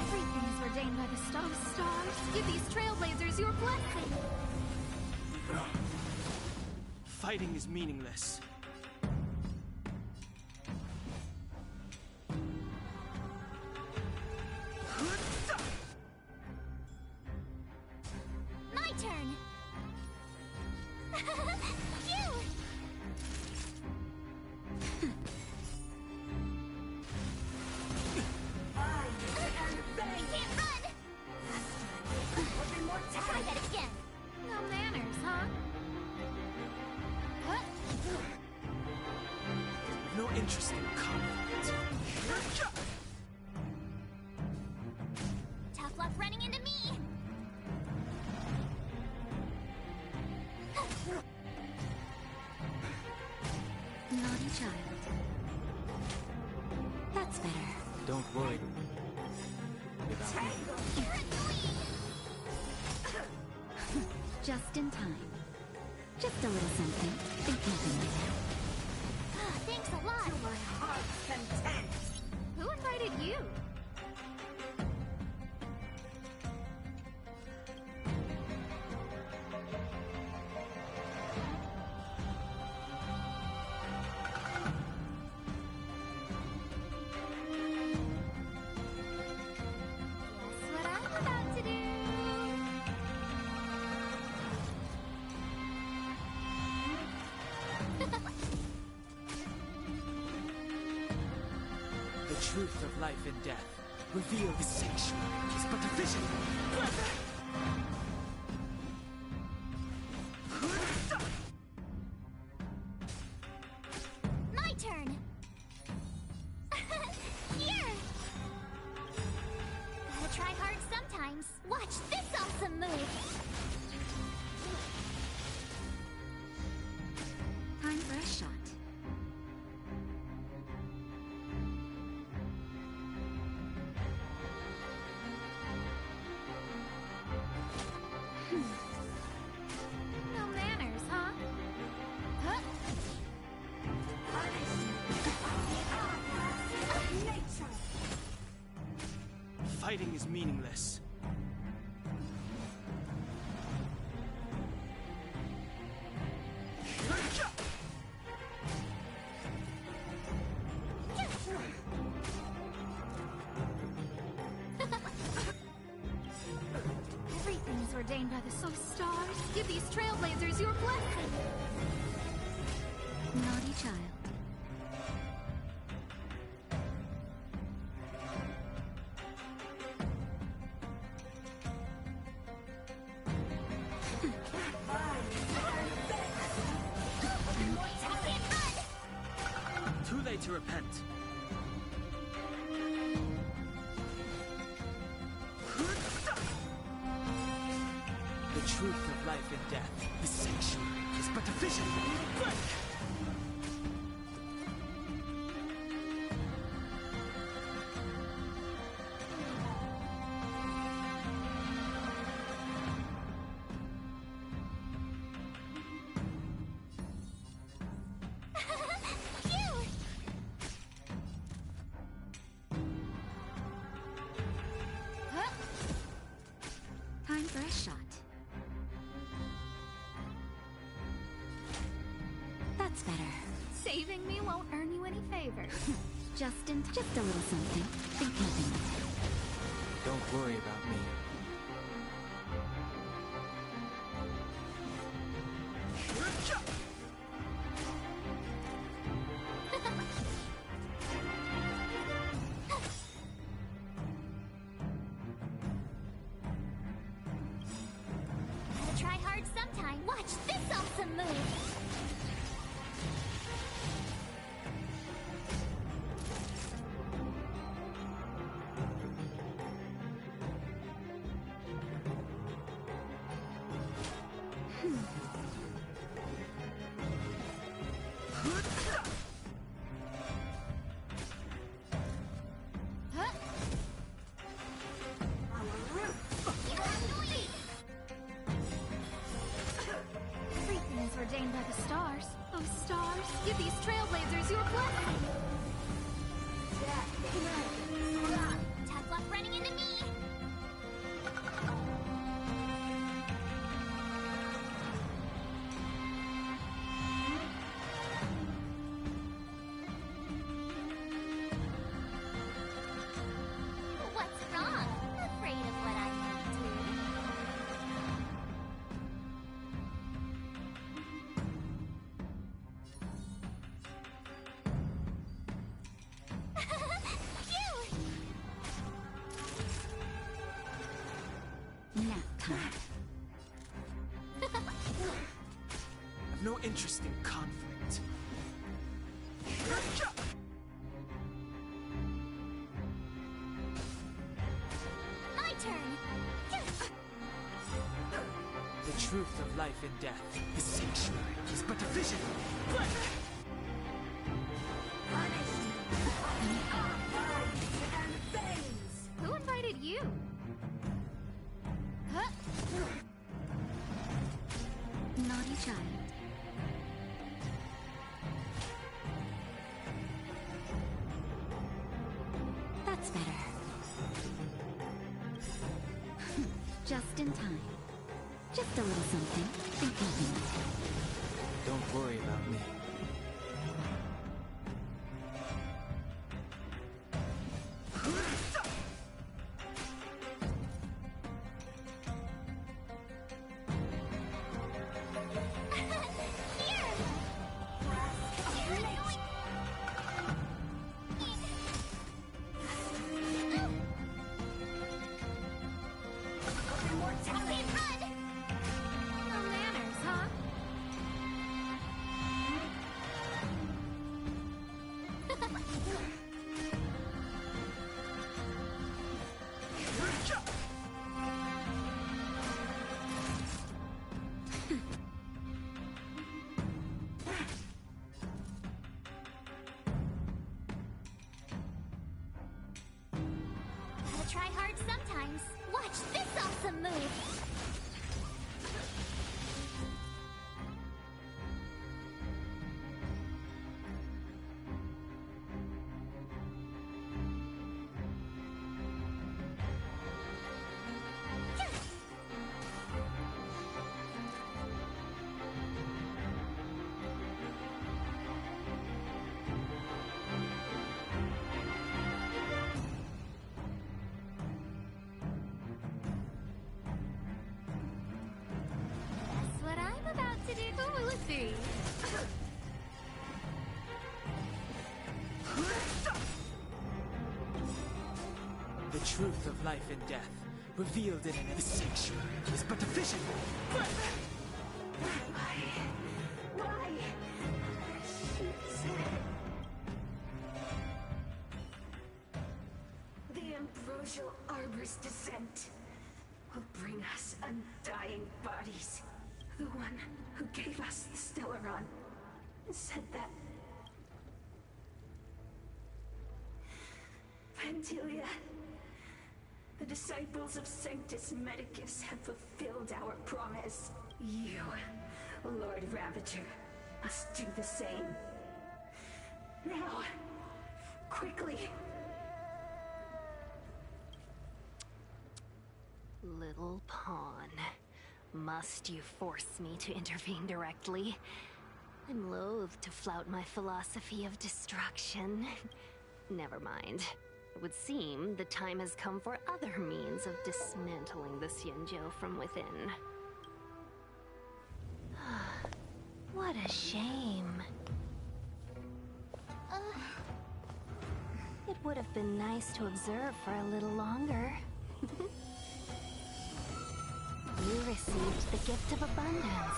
Everything's ordained by the stars. Give these trailblazers your blessing. Fighting is meaningless. My turn. Phew! I can't run. Try that again. No manners, huh? No interest in conflict. Tough luck running into me. Naughty child. That's better. Don't worry about me. You're annoying. Just in time. Just a little something in keeping with it. Thanks a lot. To my heart's content. Who invited you? Guess what I'm about to do? The truth of life and death, revealed the sanctuary is but a vision. My turn. Here. Gotta try hard sometimes. Watch this awesome move. Time for a shot. No manners, huh? Fighting is meaningless. Everything's ordained by the stars. Give these trailblazers your blessing. Naughty child. Too late to repent. The truth of life and death, the sanctuary, is but a vision. Break! Time for a shot. That's better. Saving me won't earn you any favors. Just a little something. Think nothing of it. Don't worry about me. Gotta try hard sometime. Watch this awesome move! Everything is ordained by the stars. Oh, stars, give these trailblazers your blessing. Tough luck running into me! What's wrong? Afraid of what I might do? Nap time. I've no interest in conflict. My turn! The truth of life and death, the sanctuary, is but a vision. Break! Who invited you? Huh? Naughty child. That's better. Just in time. Just a little something. Think nothing of it. Don't worry about me. No manners, huh? Gotta try hard sometimes. Watch this awesome move! That's what I'm about to do. Who will it be? The truth of life and death, revealed in the sanctuary, is but a vision. Why? She said... The ambrosial arbor's descent will bring us undying bodies. The one who gave us the Stellaron said that. Pantilia, the disciples of Sanctus Medicus have fulfilled our promise. You, Lord Ravager, must do the same. Now, quickly. Little pawn. Must you force me to intervene directly? I'm loath to flout my philosophy of destruction. Never mind. It would seem the time has come for other means of dismantling the Xianzhou from within. What a shame. It would have been nice to observe for a little longer. You received the gift of abundance.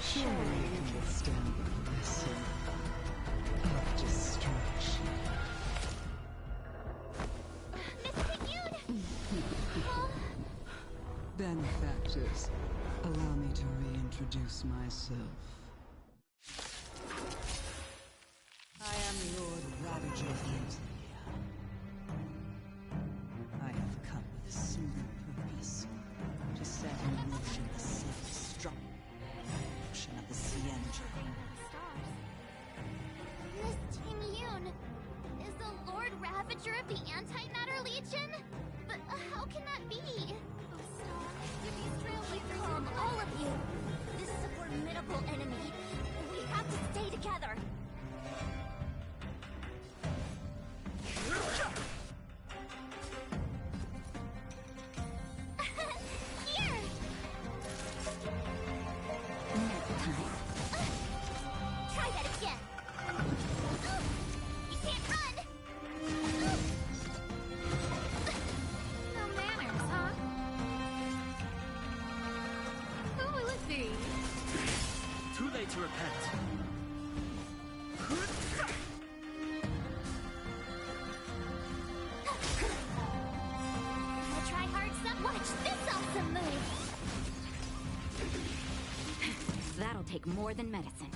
Surely you can withstand the lesson of destruction. Benefactors, allow me to reintroduce myself. I am Lord Ravager of Antilia. I have come with a single purpose: to set in motion the self-destruction of the Xianzhou. Miss Ting Yun is the Lord Ravager of the Antimatter Legion? But how can that be? Calm, all of you! This is a formidable enemy. We have to stay together. Here! Try that again. You can't run! No manners, huh? Who will it be? Too late to repent. Wanna try hard some? Watch this awesome move! That'll take more than medicine.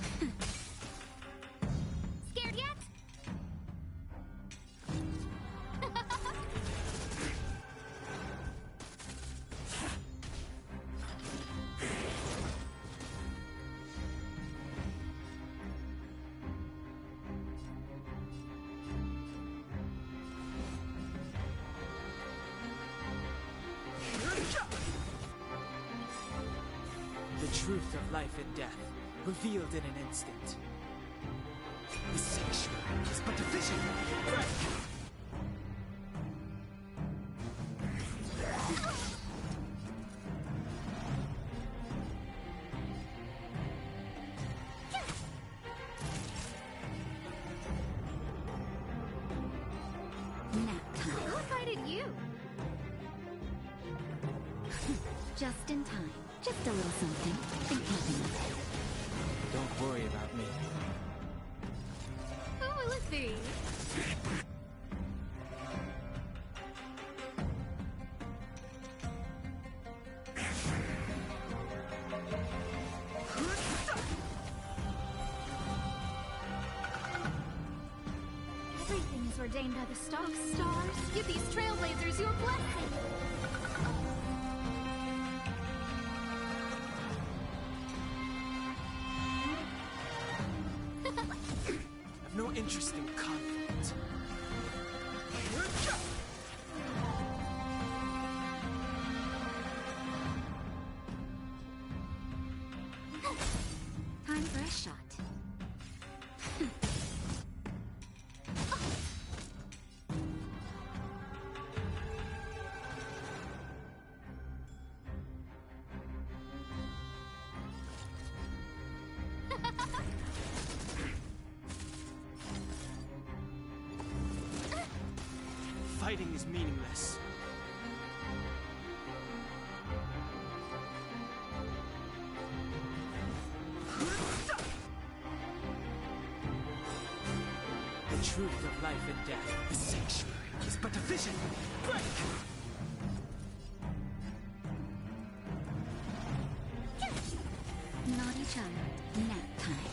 Scared yet? The truth of life and death, revealed in an instant. The sanctuary is but a vision. Who invited you? Just in time. Just a little something. Think nothing of it. Don't worry about me. Who will it be? Everything is ordained by the stars. Stars, give these trailblazers your blessing! I've no interest in conflict. Time for a shot. Fighting is meaningless. truth of life and death. The sanctuary is but a vision. Break! Naughty child, nap time.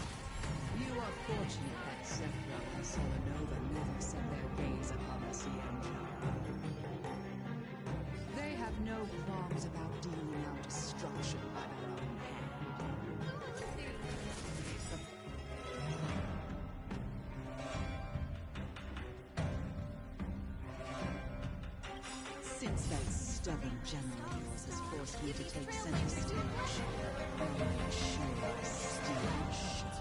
You are fortunate that Sephiroth and Solanova never set their gaze upon the Cienjo. They have no qualms about dealing out destruction by their own hand. Since that stubborn general of yours has forced me to take center stage, I will make sure I steal the ship.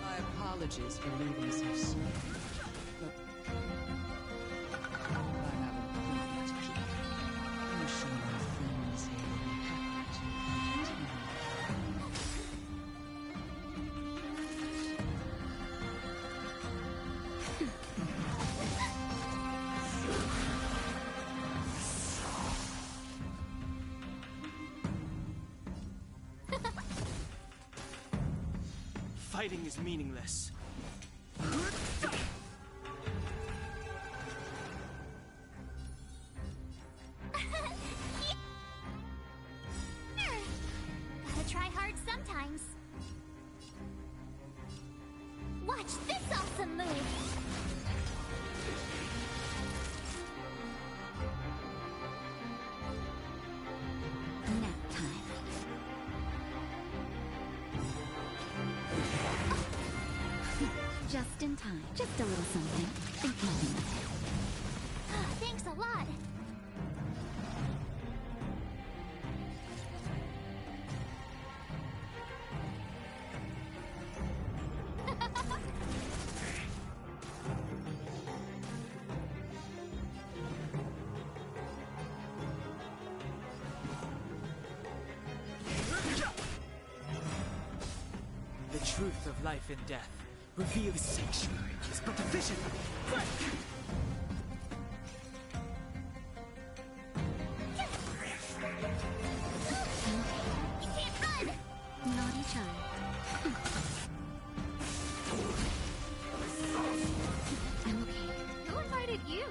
My apologies for leaving so soon, but I have a appointment to keep. I'm sure my friends here will be happy to entertain you. Fighting is meaningless. Gotta try hard sometimes. Watch this awesome move! Nap time. Just in time. Just a little something. In keeping. Thanks a lot. The truth of life and death. Reveal the sanctuary is but a vision. Break! You can't run! Naughty child. I'm okay. Who invited you?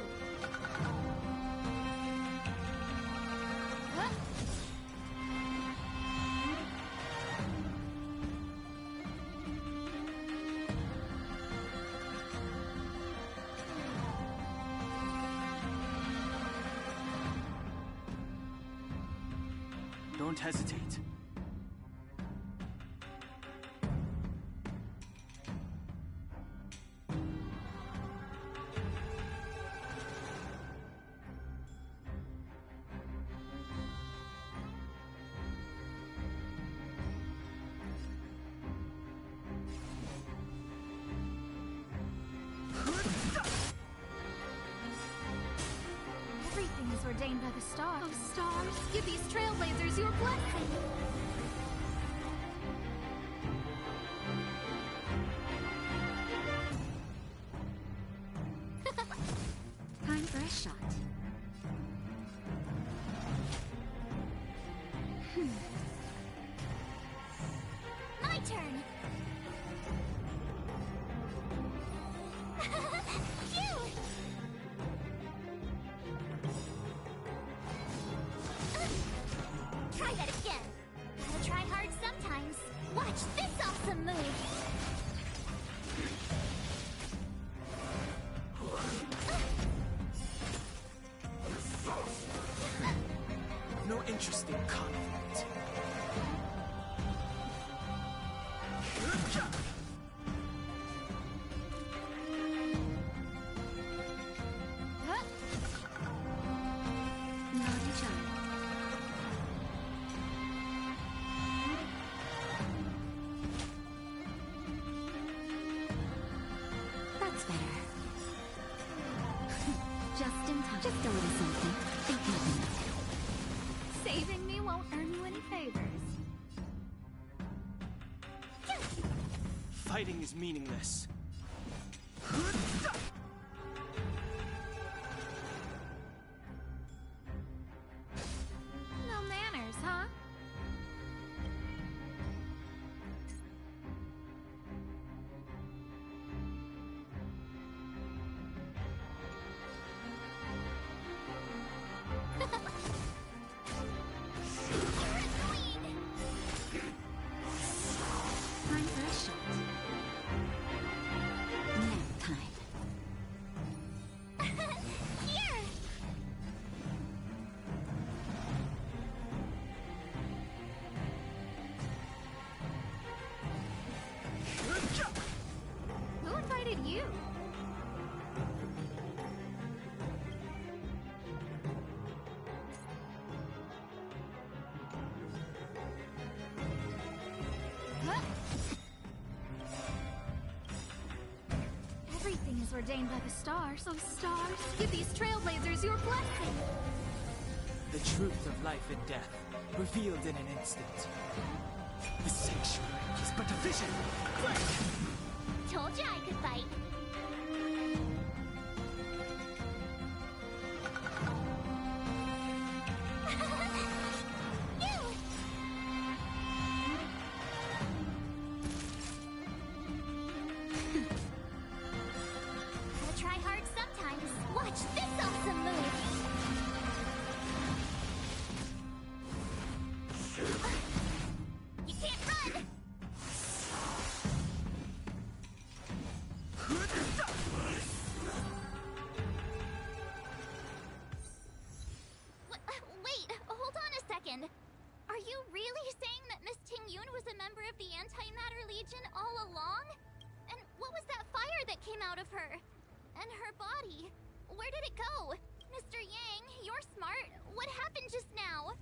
Huh? Don't hesitate. Everything is ordained by the stars. Oh, stars, give these trailblazers your blessing. Time for a shot. My turn! Phew! Try that again. Gotta try hard sometimes. Watch this awesome move! No interest in conflict. Huh? Naughty child. That's better. Just in time. Just a little something. In keeping. Saving me won't earn you any favors. Fighting is meaningless. No manners, huh? ordained by the stars. Oh, stars, give these trailblazers your blessing! The truth of life and death, revealed in an instant. The sanctuary is but a vision! Told you I could fight. Gotta try hard sometimes. Watch this awesome move! You can't run! Wait, hold on a second. Are you really saying that Miss Ting-Yun was a member of the Antimatter Legion all along? And what was that fire that came out of her? And her body? Where did it go? Mr. Yang, you're smart. What happened just now?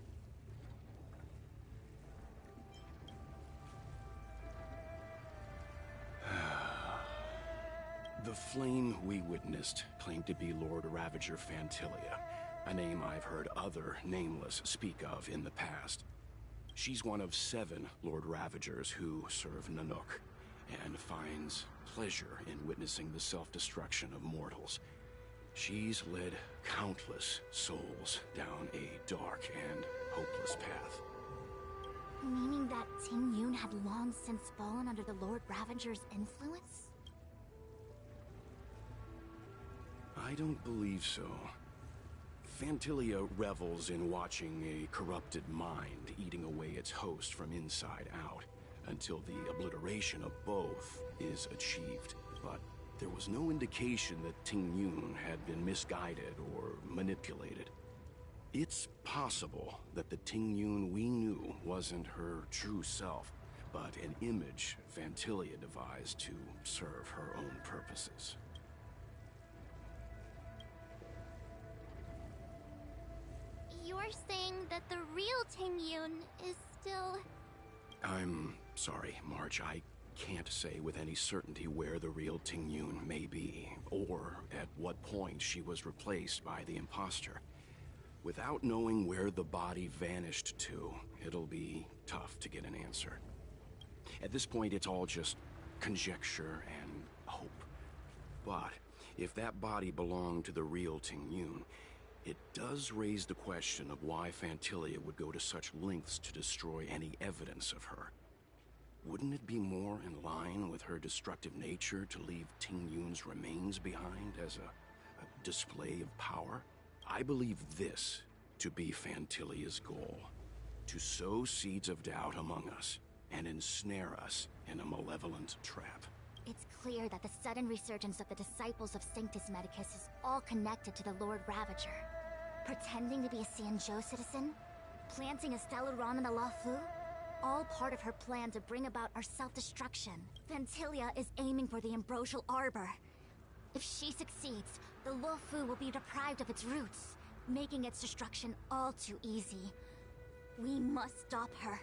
The flame we witnessed claimed to be Lord Ravager Phantilia, a name I've heard other Nameless speak of in the past. She's one of 7 Lord Ravagers who serve Nanook, and finds pleasure in witnessing the self-destruction of mortals. She's led countless souls down a dark and hopeless path. Meaning that Ting-Yun had long since fallen under the Lord Ravager's influence? I don't believe so. Phantilia revels in watching a corrupted mind eating away its host from inside out, until the obliteration of both is achieved. But there was no indication that Ting-Yun had been misguided or manipulated. It's possible that the Ting-Yun we knew wasn't her true self, but an image Phantilia devised to serve her own purposes. You're saying that the real Ting-Yun is still... I'm sorry, March. I can't say with any certainty where the real Ting-Yun may be, or at what point she was replaced by the imposter. Without knowing where the body vanished to, it'll be tough to get an answer. At this point, it's all just conjecture and hope. But if that body belonged to the real Ting-Yun, it does raise the question of why Phantilia would go to such lengths to destroy any evidence of her. Wouldn't it be more in line with her destructive nature to leave Ting-Yun's remains behind as a display of power? I believe this to be Phantilia's goal: to sow seeds of doubt among us and ensnare us in a malevolent trap. It's clear that the sudden resurgence of the disciples of Sanctus Medicus is all connected to the Lord Ravager. Pretending to be a Xianzhou citizen? Planting a Stellaron in the Luofu? All part of her plan to bring about our self-destruction. Phantilia is aiming for the Ambrosial Arbor. If she succeeds, the Luofu will be deprived of its roots, making its destruction all too easy. We must stop her.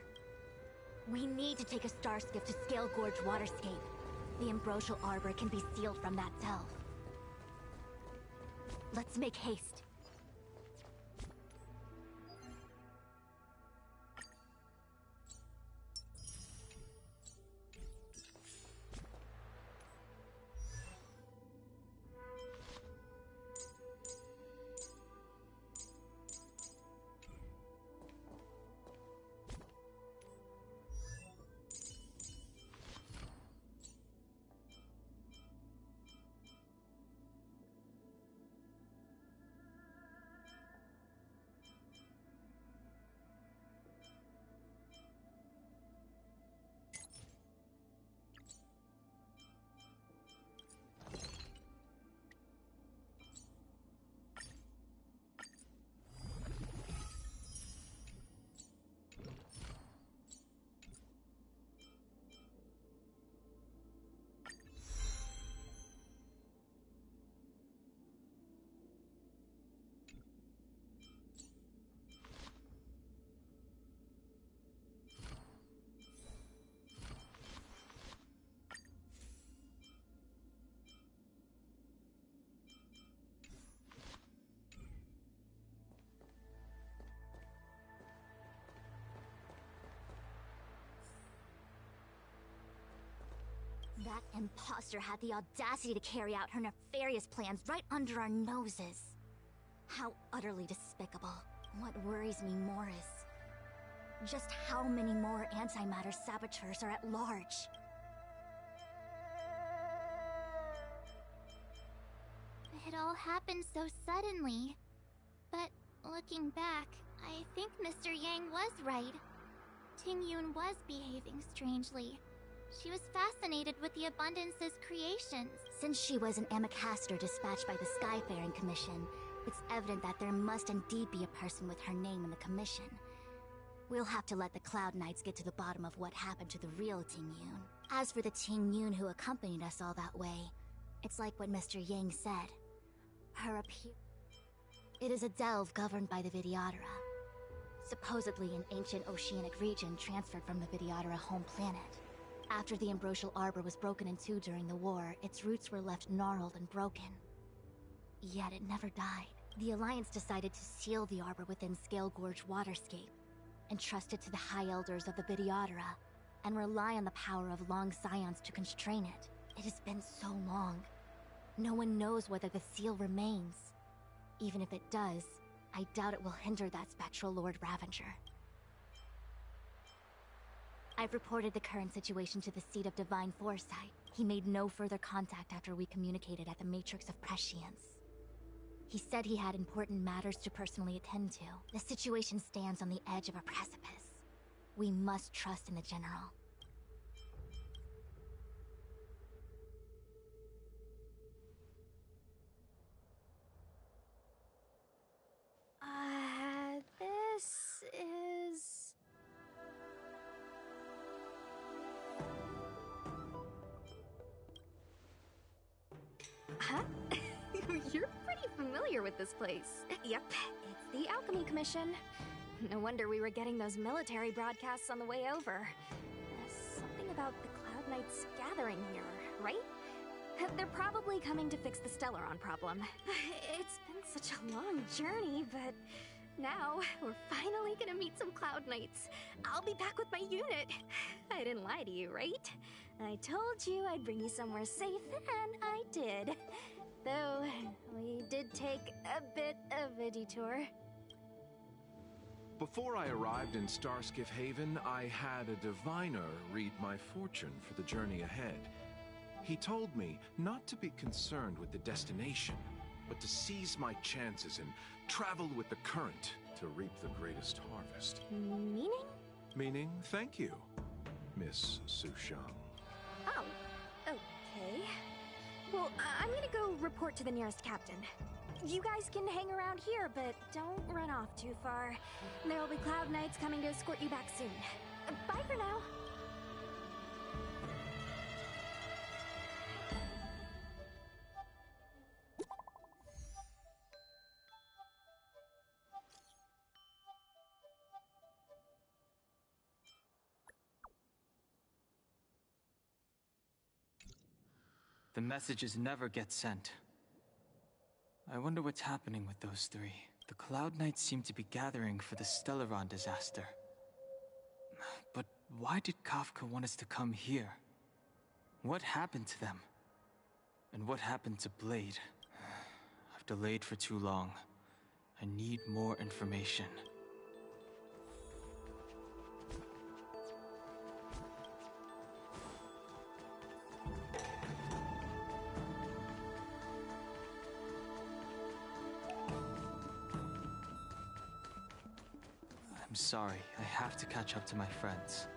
We need to take a star skiff to Scale Gorge Waterscape. The Ambrosial Arbor can be sealed from that delve. Let's make haste. That imposter had the audacity to carry out her nefarious plans right under our noses. How utterly despicable. What worries me more is just how many more antimatter saboteurs are at large. It all happened so suddenly. But looking back, I think Mr. Yang was right. Ting Yun was behaving strangely. She was fascinated with the Abundance's creations. Since she was an Amicastor dispatched by the Skyfaring Commission, it's evident that there must indeed be a person with her name in the commission. We'll have to let the Cloud Knights get to the bottom of what happened to the real Ting Yun. As for the Ting Yun who accompanied us all that way, it's like what Mr. Yang said. It is a delve governed by the Vidyadhara. Supposedly an ancient oceanic region transferred from the Vidyadhara home planet. After the Ambrosial Arbor was broken in two during the war, its roots were left gnarled and broken. Yet it never died. The Alliance decided to seal the arbor within Scale Gorge Waterscape, entrust it to the High Elders of the Vidyadhara, and rely on the power of Long Scions to constrain it. It has been so long. No one knows whether the seal remains. Even if it does, I doubt it will hinder that spectral Lord Ravager. I've reported the current situation to the Seat of Divine Foresight. He made no further contact after we communicated at the Matrix of Prescience. He said he had important matters to personally attend to. The situation stands on the edge of a precipice. We must trust in the General. This is... Huh? You're pretty familiar with this place. Yep, it's the Alchemy Commission. No wonder we were getting those military broadcasts on the way over. Something about the Cloud Knights gathering here, right? They're probably coming to fix the Stellaron problem. It's been such a long journey, but now we're finally gonna meet some Cloud Knights. I'll be back with my unit. I didn't lie to you, right? I told you I'd bring you somewhere safe, and I did. Though, we did take a bit of a detour. Before I arrived in Starskiff Haven, I had a diviner read my fortune for the journey ahead. He told me not to be concerned with the destination, but to seize my chances and travel with the current to reap the greatest harvest. Meaning? Meaning, thank you, Miss Sushang. Oh, okay. Well, I'm gonna go report to the nearest captain. You guys can hang around here, but don't run off too far. There'll be Cloud Knights coming to escort you back soon. Bye for now. The messages never get sent. I wonder what's happening with those three. The Cloud Knights seem to be gathering for the Stellaron disaster. But why did Kafka want us to come here? What happened to them? And what happened to Blade? I've delayed for too long. I need more information. I'm sorry, I have to catch up to my friends.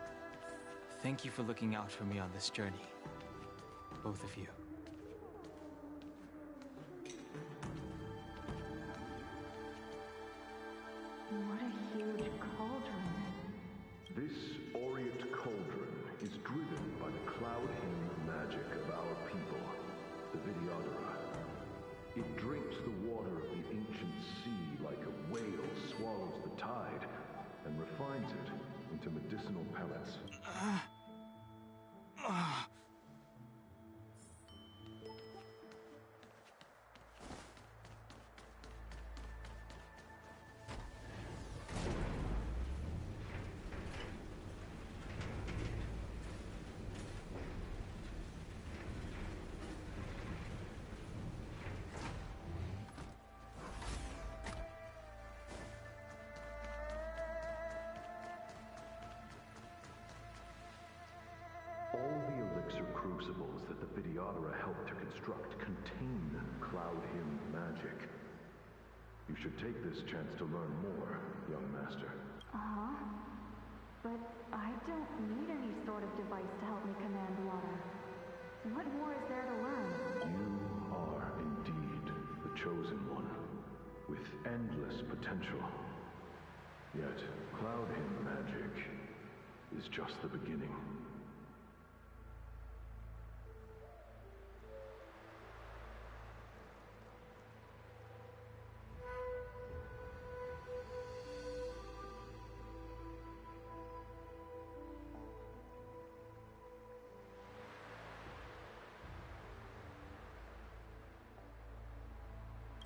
Thank you for looking out for me on this journey. Both of you. What a huge cauldron. This Orient Cauldron is driven by the cloud hymn magic of our people, the Vidyadhara. It drinks the water of the ancient sea like a whale swallows the tide, and refines it into medicinal pellets. All the elixir crucibles that the Vidyadhara helped to construct contain Cloud Hymn magic. You should take this chance to learn more, young master. Uh-huh. But I don't need any sort of device to help me command water. What more is there to learn? You are indeed the chosen one, with endless potential. Yet, Cloud Hymn magic is just the beginning.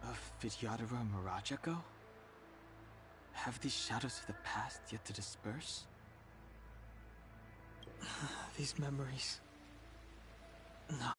Of Vidyadhara Miraja go? Have these shadows of the past yet to disperse? These memories... No.